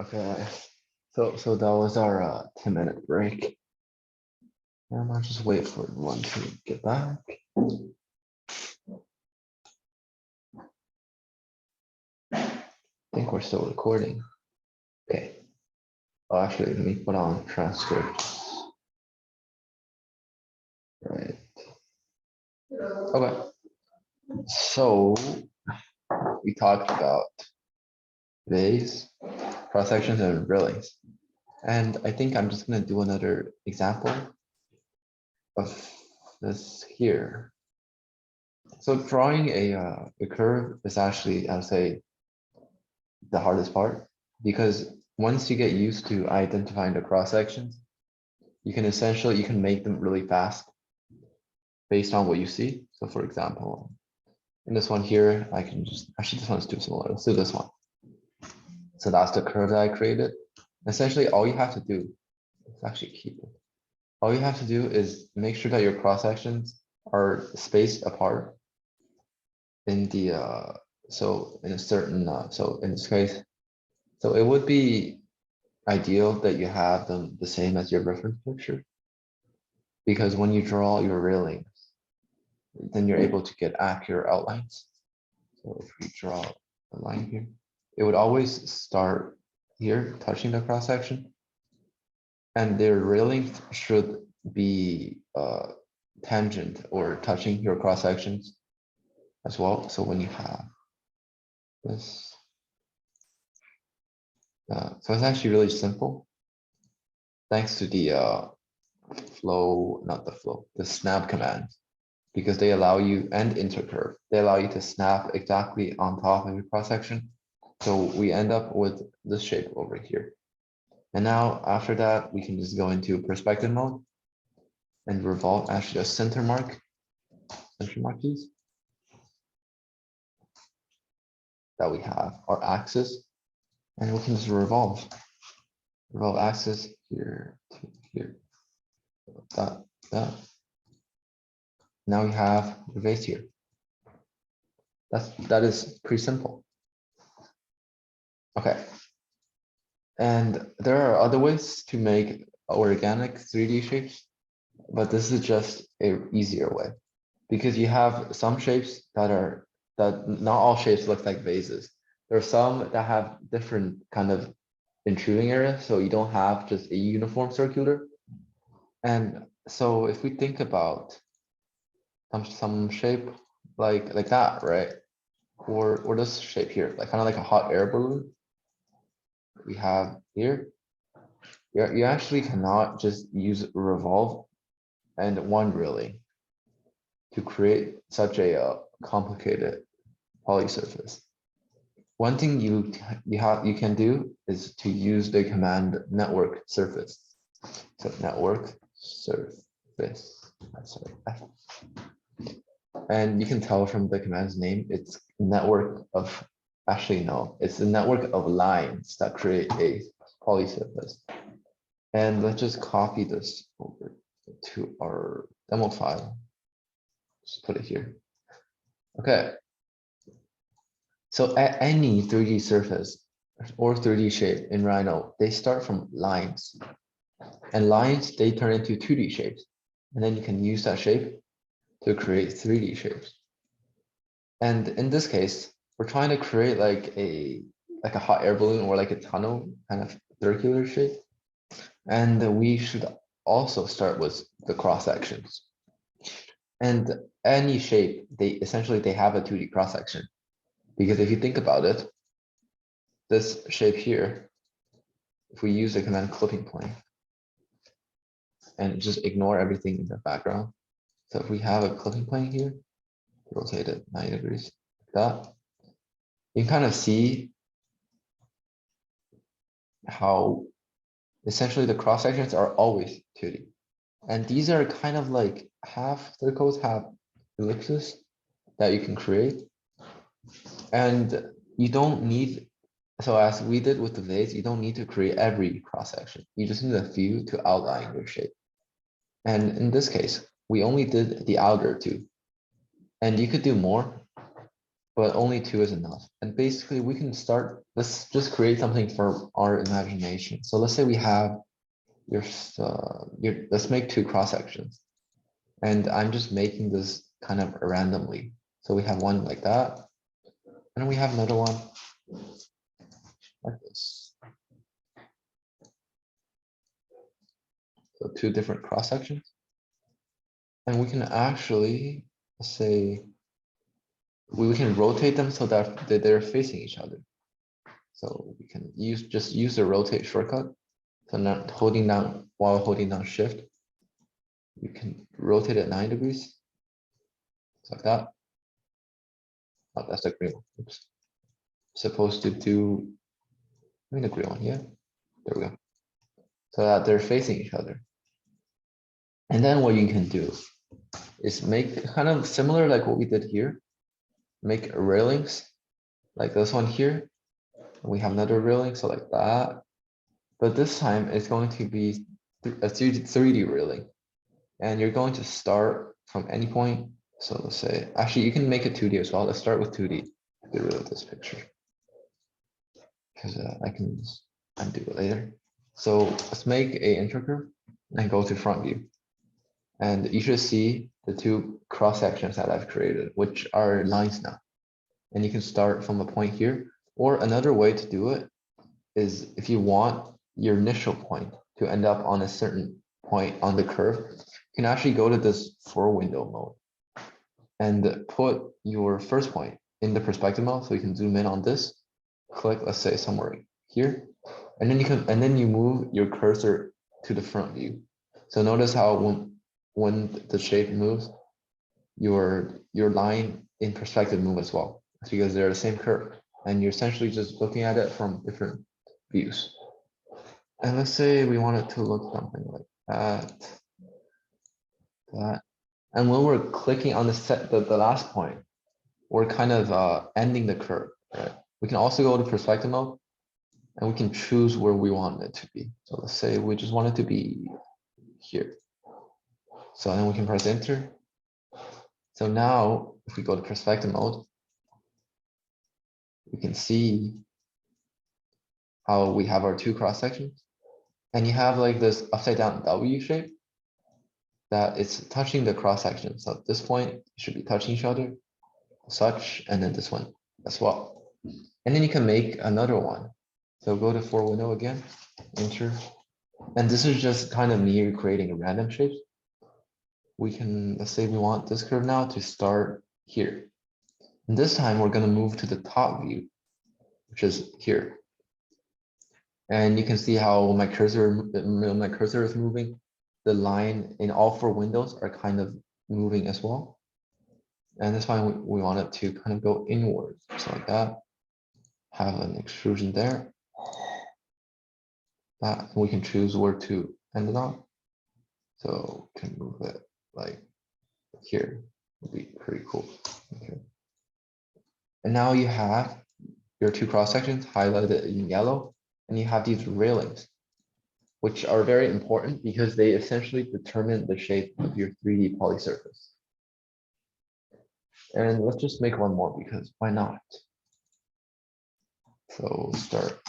Okay, so that was our 10-minute break. And I'll just wait for everyone to get back. I think we're still recording. Okay. Oh, actually, let me put on transcript. Right. Okay. So we talked about bays, cross sections, and railings. And I think I'm just going to do another example of this here. So drawing a curve is actually, I would say, the hardest part, because once you get used to identifying the cross sections, you can make them really fast based on what you see. So for example, in this one here, I can just, actually this one's too similar. Let's do this one. So that's the curve that I created. Essentially, all you have to do, let's actually keep it. All you have to do is make sure that your cross sections are spaced apart in the, so in a certain, so in this case, so it would be ideal that you have them the same as your reference picture, because when you draw your railings, then you're able to get accurate outlines. So if we draw a line here, it would always start here, touching the cross section, and their railing should be tangent or touching your cross sections as well. So when you have this, so it's actually really simple, thanks to the the snap command, because they allow you, and intercurve, they allow you to snap exactly on top of your cross section. So we end up with this shape over here. And now after that, we can just go into perspective mode and revolve actually a center mark keys that we have our axis, and we can just revolve axis here to here, that. Now we have the base here. That is pretty simple. Okay. And there are other ways to make organic 3D shapes, but this is just an easier way, because you have some shapes that not all shapes look like vases. There are some that have different kind of intruding areas, so you don't have just a uniform circular. And so if we think about some shape like that, right? Or this shape here, like kind of like a hot air balloon we have here. You actually cannot just use revolve and one railing to create such a complicated polysurface. One thing you can do is to use the command network surface. So network surface. Sorry. And you can tell from the command's name, it's network of, actually no, it's a network of lines that create a polysurface. And let's just copy this over to our demo file. Just put it here. Okay. So any 3D surface or 3D shape in Rhino, they start from lines. And lines, they turn into 2D shapes. And then you can use that shape to create 3D shapes. And in this case, we're trying to create like a hot air balloon or like a tunnel kind of circular shape. And we should also start with the cross sections. And any shape, they have a 2D cross section. Because if you think about it, this shape here, if we use the command clipping plane and just ignore everything in the background. So if we have a clipping plane here, rotate it 90 degrees like that, you can kind of see how essentially the cross sections are always 2D. And these are kind of like half circles, half ellipses that you can create. And you don't need, so as we did with the vase, you don't need to create every cross section. You just need a few to outline your shape. And in this case, we only did the outer two. And you could do more, but only 2 is enough. And basically we can start, let's just create something for our imagination. So let's say we have let's make 2 cross sections. And I'm just making this kind of randomly. So we have one like that, and we have another one like this. So 2 different cross sections. And we can actually say, we can rotate them so that they're facing each other. So we can just use the rotate shortcut. So not holding down, while holding down shift, you can rotate it 9 degrees. Just like that. Oh, that's the green one. Oops. Supposed to do, I mean the green one, yeah. There we go. So that they're facing each other. And then what you can do is make kind of similar like what we did here. Make railings like this one here. We have another railing, so like that. But this time it's going to be a 3D railing. And you're going to start from any point. So let's say, actually you can make it 2D as well. Let's start with 2D. Get rid of this picture. Because I can undo it later. So let's make a intercurve and go to front view. And you should see the 2 cross sections that I've created, which are lines now. And you can start from a point here, or another way to do it is if you want your initial point to end up on a certain point on the curve, you can actually go to this 4 window mode and put your first point in the perspective mode. So you can zoom in on this, click, let's say somewhere here, and then you move your cursor to the front view. So notice how when the shape moves, your line in perspective move as well. It's because they're the same curve, and you're essentially just looking at it from different views. And let's say we want it to look something like that. And when we're clicking on the last point, we're kind of ending the curve, right? We can also go to perspective mode, and we can choose where we want it to be. So let's say we just want it to be here. So then we can press enter. So now if we go to perspective mode, we can see how we have our 2 cross sections, and you have like this upside down W shape that it's touching the cross section. So at this point, it should be touching each other, such, and then this one as well. And then you can make another one. So go to 4 window again, enter. And this is just kind of me creating a random shape. We can, let's say we want this curve now to start here. And this time we're going to move to the top view, which is here. And you can see how my cursor is moving. The line in all 4 windows are kind of moving as well. And that's why we want it to kind of go inward, so like that. Have an extrusion there. That we can choose where to end it on. So we can move it like here. Would be pretty cool. Okay. And now you have your 2 cross sections highlighted in yellow, and you have these railings, which are very important because they essentially determine the shape of your 3D poly surface. And let's just make one more because why not? So start.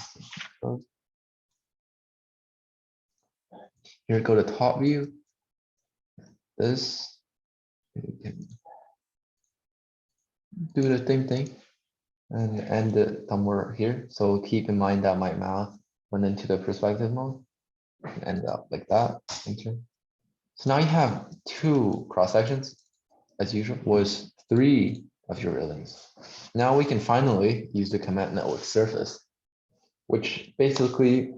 Here, go to top view. This, you can do the same thing and end it somewhere here. So keep in mind that my mouse went into the perspective mode and end up like that. Enter. So now you have 2 cross sections, as usual, was 3 of your railings. Now we can finally use the command NetworkSrf, which basically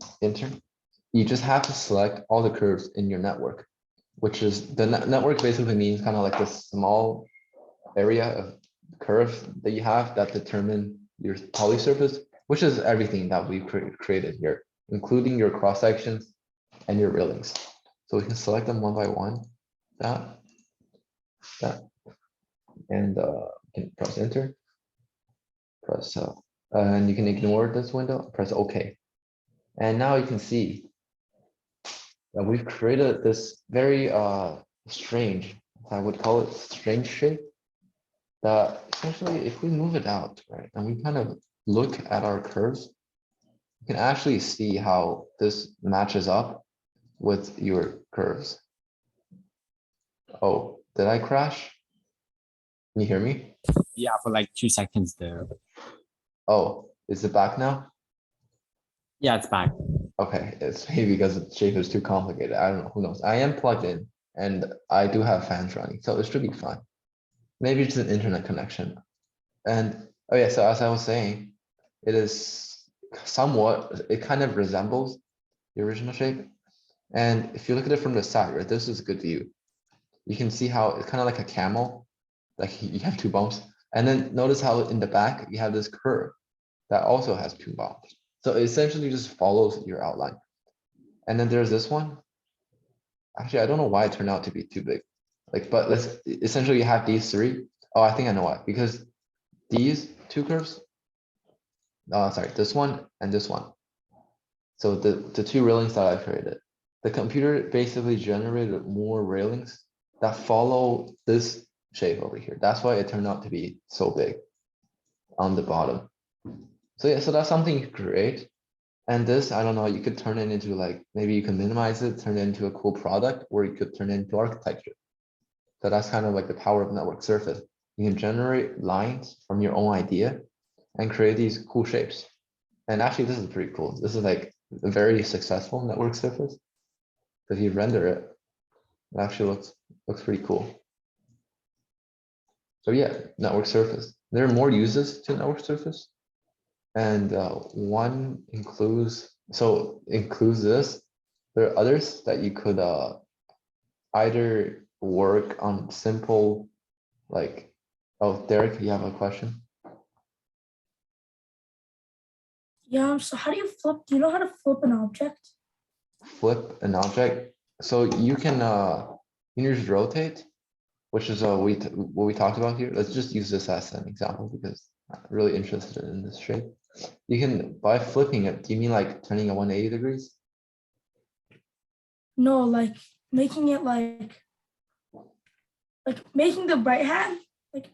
you just have to select all the curves in your network, which is the network basically means kind of like this small area of curve that you have that determine your poly surface, which is everything that we've created here, including your cross sections and your railings. So we can select them one by one, that, and you can press enter, press, and you can ignore this window, press OK. And now you can see that we've created this very strange, I would call it strange shape that essentially if we move it out, right, and we kind of look at our curves, you can actually see how this matches up with your curves. Oh, did I crash? Can you hear me? Yeah, for like 2 seconds there. Oh, is it back now? Yeah, it's back. Okay, it's maybe because the shape is too complicated. I don't know, who knows? I am plugged in and I do have fans running, so it should be fine. Maybe it's an internet connection. And oh yeah, so as I was saying, it is somewhat, it kind of resembles the original shape. And if you look at it from the side, right, this is a good view. You can see how it's kind of like a camel, like you have two bumps. And then notice how in the back, you have this curve that also has two bumps. So it essentially just follows your outline. And then there's this one. Actually, I don't know why it turned out to be too big. Like, but let's essentially you have these three. Oh, I think I know why. Because these two curves, sorry, this one and this one. So the two railings that I created, the computer basically generated more railings that follow this shape over here. That's why it turned out to be so big on the bottom. So yeah, so that's something you create. And this, I don't know, you could turn it into like, maybe you can minimize it, turn it into a cool product, or you could turn it into architecture. So that's kind of like the power of network surface. You can generate lines from your own idea and create these cool shapes. And actually, this is pretty cool. This is like a very successful network surface. If you render it, it actually looks pretty cool. So yeah, network surface. There are more uses to network surface. And one includes this. There are others that you could either work on simple, like, oh, Derek, you have a question? Yeah, so how do you flip? Do you know how to flip an object? Flip an object. So you can just rotate, which is what we talked about here. Let's just use this as an example because I'm really interested in this shape. You can, by flipping it, do you mean like turning it 180 degrees? No, like making it like making the right hand, like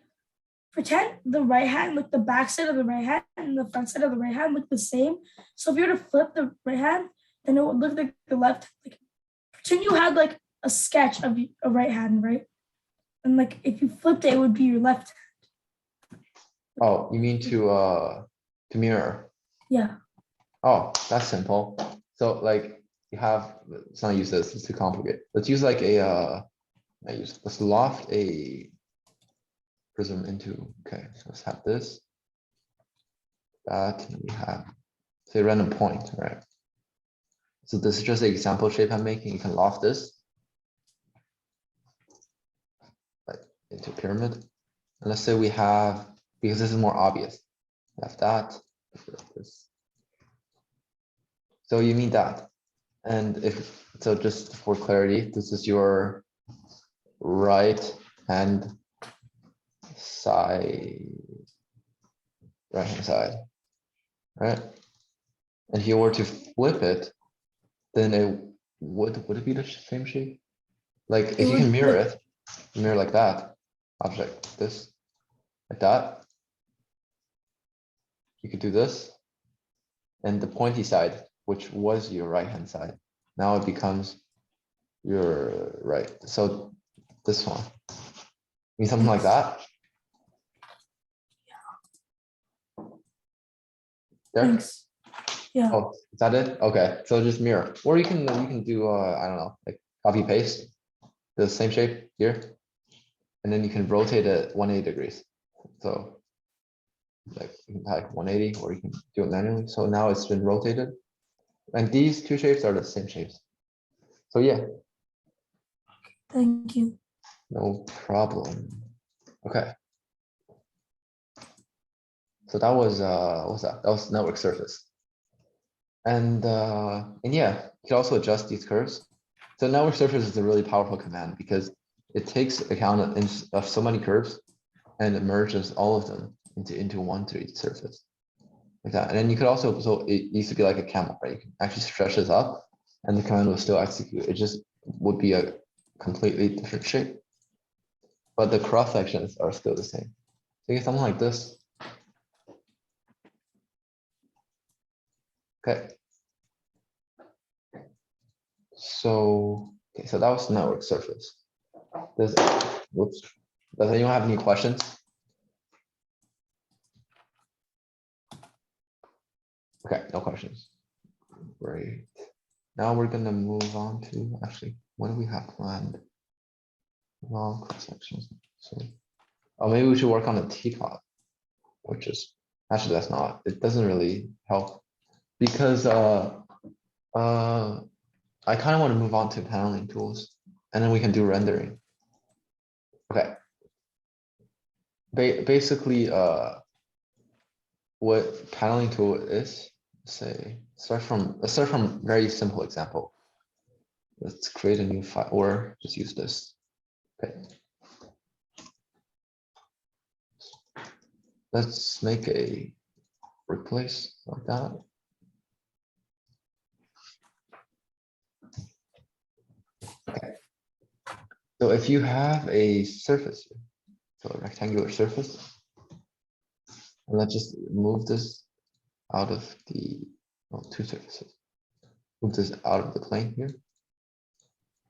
pretend the right hand, like the back side of the right hand and the front side of the right hand look the same. So if you were to flip the right hand, then it would look like the left. Like pretend you had like a sketch of a right hand, right? And like if you flipped it, it would be your left. Oh, you mean to mirror? Yeah. Oh, that's simple. So like you have, let's not use this, it's too complicated. Let's use like a let's loft a prism into, okay, so let's have this, that, and we have, say, random point, right? So this is just an example shape I'm making. You can loft this like into a pyramid. And let's say we have, because this is more obvious, we have that, this. So you need that. And if, so just for clarity, this is your right hand side, right? And if you were to flip it, then it would it be the same shape? Like if you can mirror it, mirror like that, object this, like that. You could do this, and the pointy side, which was your right hand side, now it becomes your right. So this one, mean something like that. There. Thanks. Yeah. Oh, is that it? Okay, so just mirror, or you can do I don't know, like copy paste the same shape here, and then you can rotate it 180 degrees. So like you can type 180, or you can do it manually. So now it's been rotated, and these two shapes are the same shapes. So yeah, Thank you. no problem. Okay. So that was what was that? That was network surface. And yeah, you can also adjust these curves. So network surface is a really powerful command because it takes account of so many curves and it merges all of them into one 3D surface like that. And then you could also, so it used to be like a camel, right? You can actually stretch this up and the command will still execute. It just would be a completely different shape, but the cross sections are still the same. So you get something like this. Okay. So, okay, so that was the network surface. Whoops. Does anyone have any questions? Okay, no questions. Great. Now we're gonna move on to actually, what do we have planned? Well, cross sections. So, oh, maybe we should work on the teapot, which is actually that's not. It doesn't really help because I kind of want to move on to paneling tools, and then we can do rendering. Okay. Basically, what paneling tool is, let's start from very simple example. Let's create a new file or just use this. Okay. Let's make a workplace like that. Okay. So if you have a surface here, so a rectangular surface, and let's just move this out of the, well, two surfaces. Move this out of the plane here.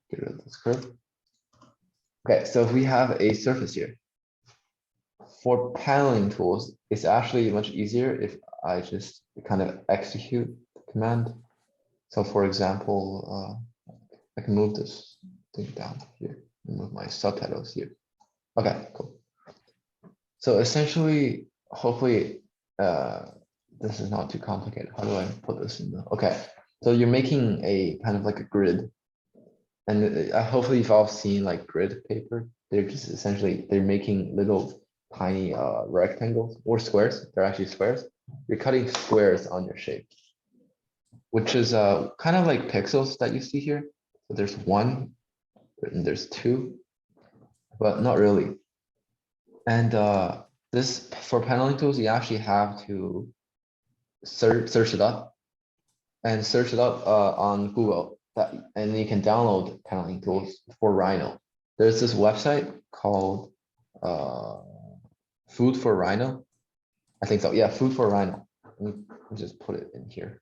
Get rid of this curve. Okay, so if we have a surface here, for paneling tools, it's actually much easier if I just kind of execute the command. So for example, I can move this thing down here and move my subtitles here. Okay, cool. So essentially, hopefully, this is not too complicated. How do I put this in the, okay. So you're making a kind of like a grid. And hopefully you've all seen like grid paper. They're just essentially, they're making little tiny rectangles or squares. They're actually squares. You're cutting squares on your shape, which is kind of like pixels that you see here. So there's one and there's two, but not really. And this, for paneling tools, you actually have to search it up and search it up on Google. And you can download paneling tools for Rhino. There's this website called Food for Rhino. I think so. Yeah, Food for Rhino. Let me just put it in here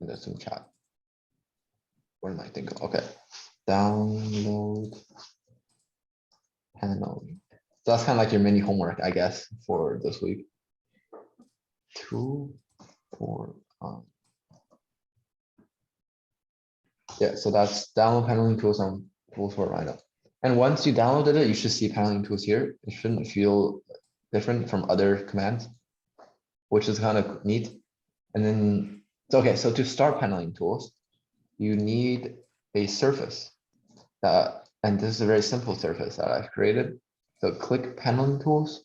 in the Zoom chat. Where did I think? Okay, download paneling. So that's kind of like your mini homework, I guess, for this week. Tool for yeah, so that's download paneling tools on tools for Rhino. And once you downloaded it, you should see paneling tools here. It shouldn't feel different from other commands, which is kind of neat. And then, okay, so to start paneling tools, you need a surface that, and this is a very simple surface that I've created. So click paneling tools,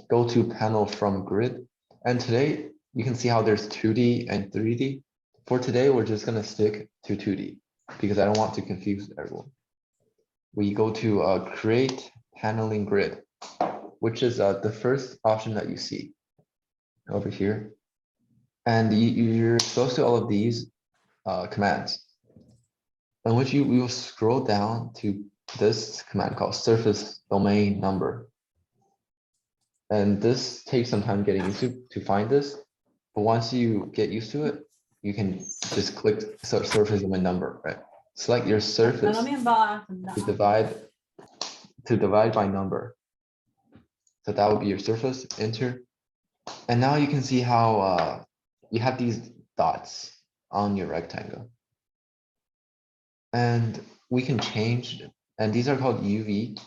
go to panel from grid. And today you can see how there's 2D and 3D. For today, we're just gonna stick to 2D because I don't want to confuse everyone. We go to create paneling grid, which is the first option that you see over here. And you're exposed to all of these commands, in which we will scroll down to this command called surface domain number. And this takes some time getting used to find this. But once you get used to it, you can just click surface domain number, right? Select your surface to divide by number. So that would be your surface, enter. And now you can see how you have these dots on your rectangle. And we can change, and these are called UV,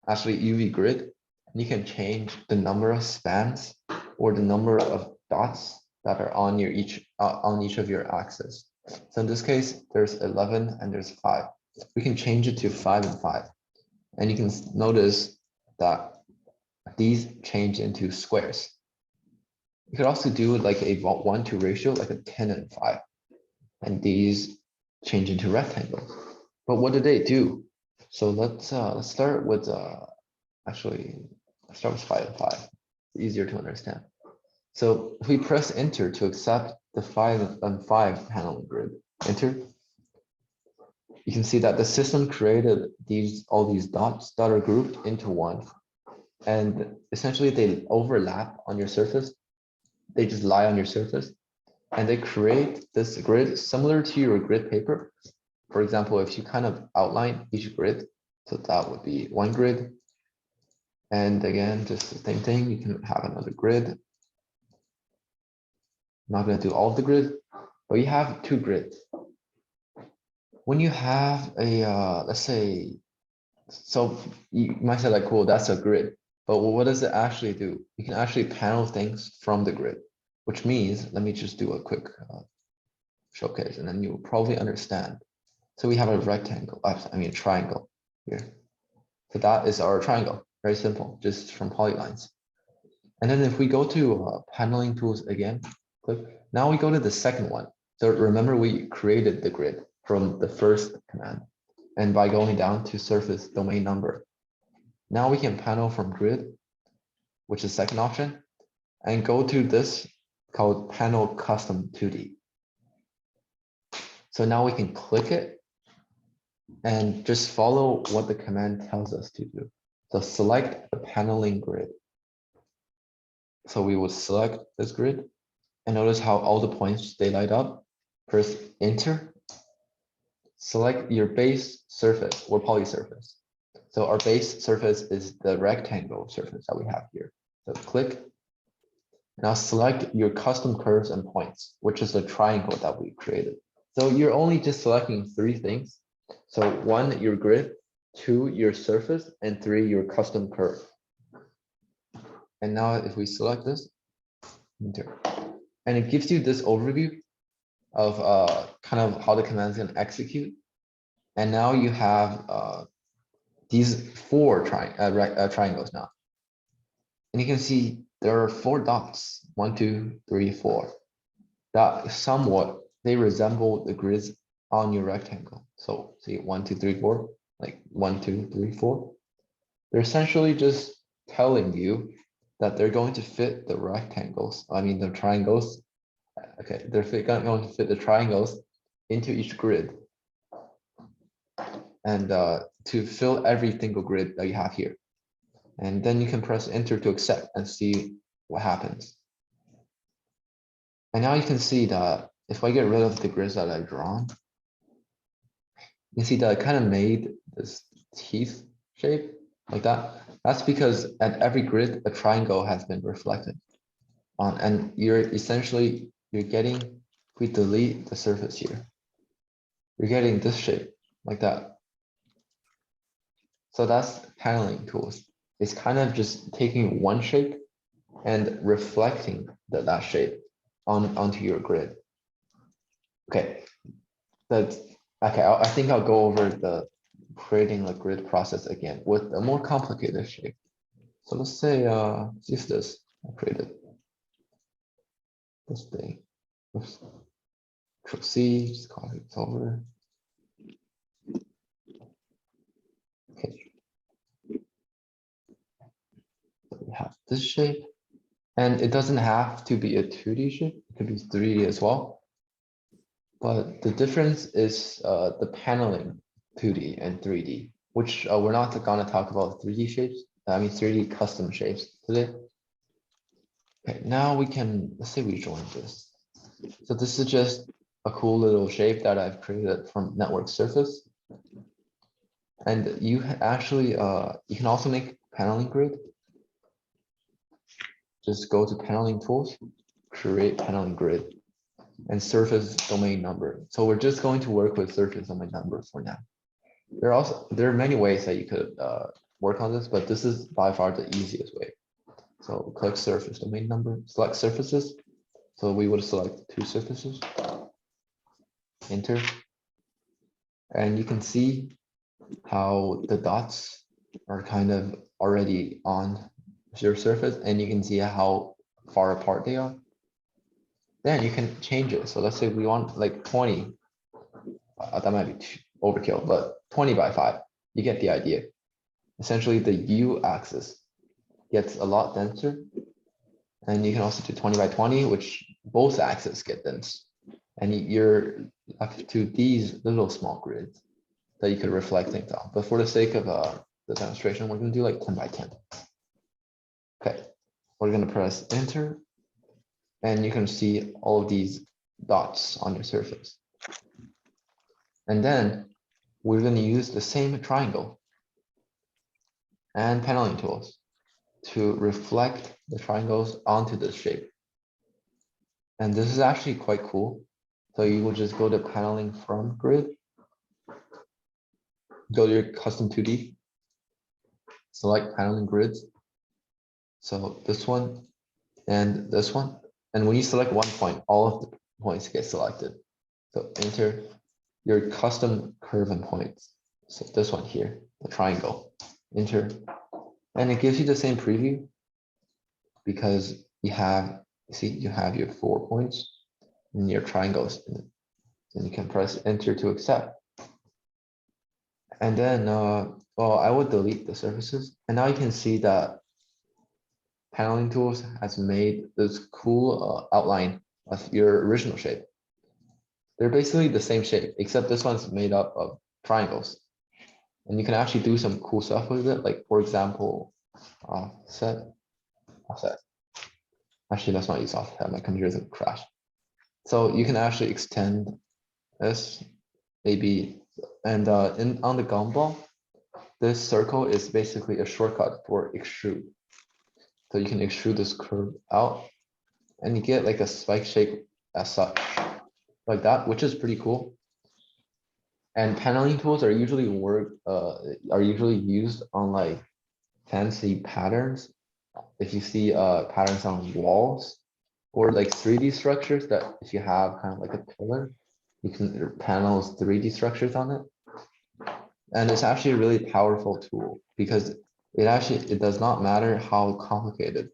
actually UV grid. And you can change the number of spans or the number of dots that are on your on each of your axes. So in this case, there's 11 and there's 5. We can change it to 5 and 5. And you can notice that these change into squares. You could also do like a 1:2 ratio, like a 10 and 5. And these change into rectangles. But what do they do? So let's start with actually let's start with 5 and 5. It's easier to understand. So if we press enter to accept the 5 and 5 paneling grid, enter, you can see that the system created all these dots that are grouped into one. and essentially they overlap on your surface. They just lie on your surface, and they create this grid similar to your grid paper. For example, if you kind of outline each grid, so that would be one grid. And again, just the same thing, you can have another grid. I'm not going to do all of the grid, but you have two grids. When you have a, let's say, so you might say like, cool, that's a grid, but what does it actually do? You can actually panel things from the grid, which means, let me just do a quick showcase and then you'll probably understand. So we have a rectangle, I mean, a triangle here. So that is our triangle, very simple, just from polylines. And then if we go to paneling tools again, click, now we go to the second one. So remember we created the grid from the first command. And by going down to surface domain number, now we can panel from grid, which is second option, and go to this called panel custom 2D. So now we can click it and just follow what the command tells us to do. So select the paneling grid. So we will select this grid and notice how all the points, they light up. Press enter. Select your base surface or poly surface. So our base surface is the rectangle surface that we have here. So click. Now select your custom curves and points, which is the triangle that we created. So you're only just selecting three things. So one, your grid, two, your surface, and three, your custom curve. And now if we select this, enter, and it gives you this overview of kind of how the command is going to execute. And now you have these four triangles now. And you can see there are 4 dots, 1, 2, 3, 4, that somewhat, they resemble the grids on your rectangle. So see 1, 2, 3, 4, like 1, 2, 3, 4. They're essentially just telling you that they're going to fit the rectangles. I mean, the triangles. Okay, they're going to fit the triangles into each grid. And to fill every single grid that you have here. And then you can press enter to accept and see what happens. And now you can see that if I get rid of the grids that I've drawn, you can see that I kind of made this teeth shape like that. That's because at every grid, a triangle has been reflected on, and you're getting, if we delete the surface here, you're getting this shape like that. So that's paneling tools. It's kind of just taking one shape and reflecting that shape onto your grid. Okay, that's okay. I think I'll go over the creating the grid process again with a more complicated shape. So let's say use this. I created this thing. Oops. Control C, just copy it over. Okay. So we have this shape, and it doesn't have to be a 2D shape. It could be 3D as well. But the difference is the paneling 2D and 3D, which we're not going to talk about 3D shapes. I mean 3D custom shapes today. Okay, now we can, let's say we join this. So this is just a cool little shape that I've created from NetworkSrf. And you actually, you can also make paneling grid. Just go to paneling tools, create paneling grid, and surface domain number. So we're just going to work with surface domain number for now. There are many ways that you could work on this, but this is by far the easiest way. So click surface domain number, select surfaces. So we would select 2 surfaces, enter. And you can see how the dots are kind of already on your surface, and you can see how far apart they are. Then you can change it. So let's say we want like 20, that might be overkill, but 20 by 5, you get the idea. Essentially the U axis gets a lot denser. And you can also do 20 by 20, which both axes get dense. And you're up to these little small grids that you could reflect things on. But for the sake of the demonstration, we're going to do like 10 by 10. Okay, we're gonna press enter, and you can see all of these dots on your surface. And then we're gonna use the same triangle and paneling tools to reflect the triangles onto this shape. And this is actually quite cool. So you will just go to paneling from grid, go to your custom 2D, select paneling grids. So this one and this one. And when you select one point, all of the points get selected. So enter your custom curve and points. So this one here, the triangle, enter. And it gives you the same preview because you have, see, you have your 4 points and your triangles. And you can press enter to accept. And then, well, I would delete the surfaces. And now you can see that paneling tools has made this cool outline of your original shape. They're basically the same shape, except this one's made up of triangles. And you can actually do some cool stuff with it. Like, for example, offset. Actually, let's not use offset. My computer doesn't crash. So you can actually extend this, maybe, and on the gumball, this circle is basically a shortcut for extrude. So you can extrude this curve out, and you get like a spike shape as such, like that, which is pretty cool. And paneling tools are usually used on like fancy patterns. If you see patterns on walls or like 3D structures, that if you have kind of like a pillar, you can panel 3D structures on it. And it's actually a really powerful tool because it does not matter how complicated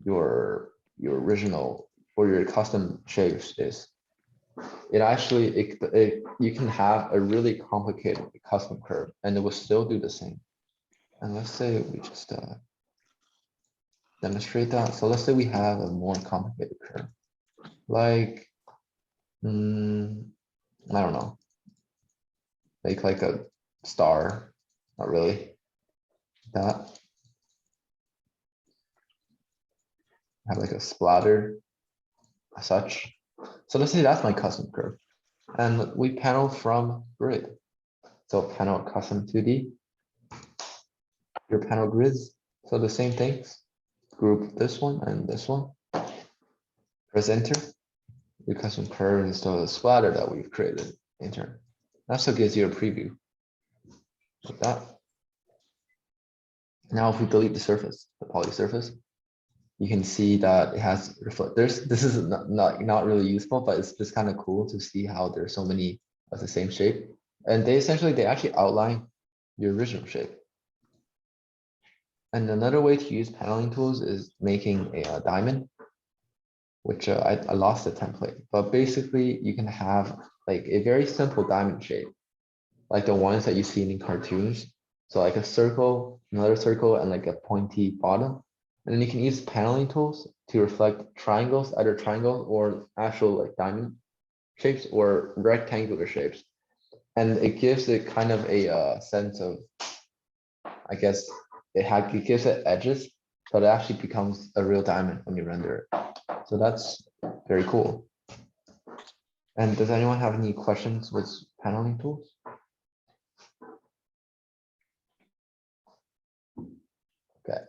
your original or your custom shapes is. It actually, you can have a really complicated custom curve and it will still do the same. And let's say we just demonstrate that. So let's say we have a more complicated curve, like, I don't know, make like a star, not really, that. Have like a splatter as such. So let's say that's my custom curve. And we panel from grid. So panel custom 2D, your panel grids. So the same things, group this one and this one. Press enter. Your custom curve is the splatter that we've created. Enter. That also gives you a preview like that. Now if we delete the surface, the poly surface, you can see that it has reflect. This is not really useful, but it's just kind of cool to see how there's so many of the same shape. And they actually outline your original shape. And another way to use paneling tools is making a diamond, which I lost the template. But basically, you can have like a very simple diamond shape, like the ones that you see in cartoons. So like a circle, another circle, and like a pointy bottom. And then you can use paneling tools to reflect triangles, either triangles or actual like diamond shapes or rectangular shapes. And it gives it kind of a sense of, I guess, it gives it edges, but it actually becomes a real diamond when you render it. So that's very cool. And does anyone have any questions with paneling tools? Okay.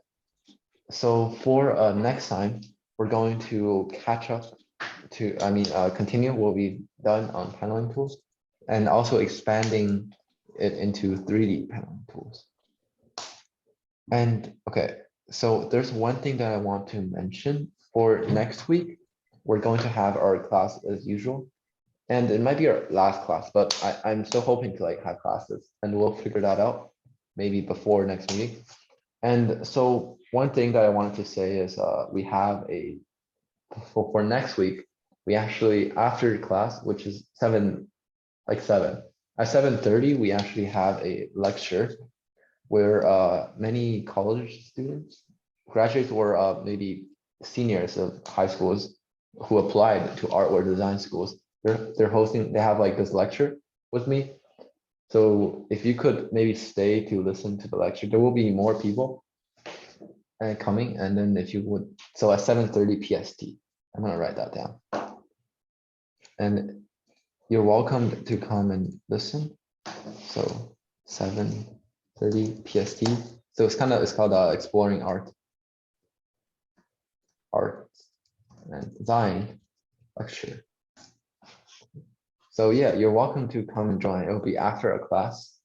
So for next time, we're going to catch up to, continue what we've done on paneling tools and also expanding it into 3D paneling tools. And okay, so there's one thing that I want to mention for next week. We're going to have our class as usual. And it might be our last class, but I'm still hoping to like have classes and we'll figure that out maybe before next meeting. And so one thing that I wanted to say is we have for next week, we actually, after class, which is 7, at 7:30, we actually have a lecture where many college students, graduates or maybe seniors of high schools who applied to art or design schools, they have like this lecture with me. So if you could maybe stay to listen to the lecture, there will be more people. and coming, and then if you would, so at 7:30 PST, I'm gonna write that down. And you're welcome to come and listen. So 7:30 PST. So it's called exploring art and design lecture. So yeah, you're welcome to come and join. It'll be after a class.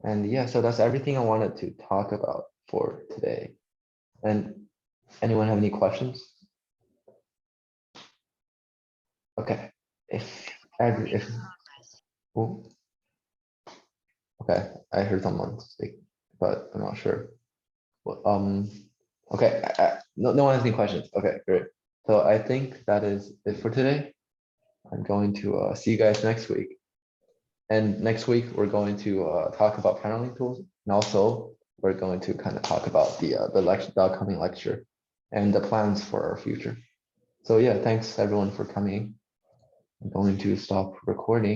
And yeah, so that's everything I wanted to talk about for today. And anyone have any questions? Okay. Oh, okay, I heard someone speak, but I'm not sure. Well, okay, no one has any questions. Okay, great. So I think that is it for today. I'm going to see you guys next week. And next week, we're going to talk about paneling tools. And also, we're going to kind of talk about the upcoming lecture and the plans for our future. So yeah, thanks everyone for coming. I'm going to stop recording.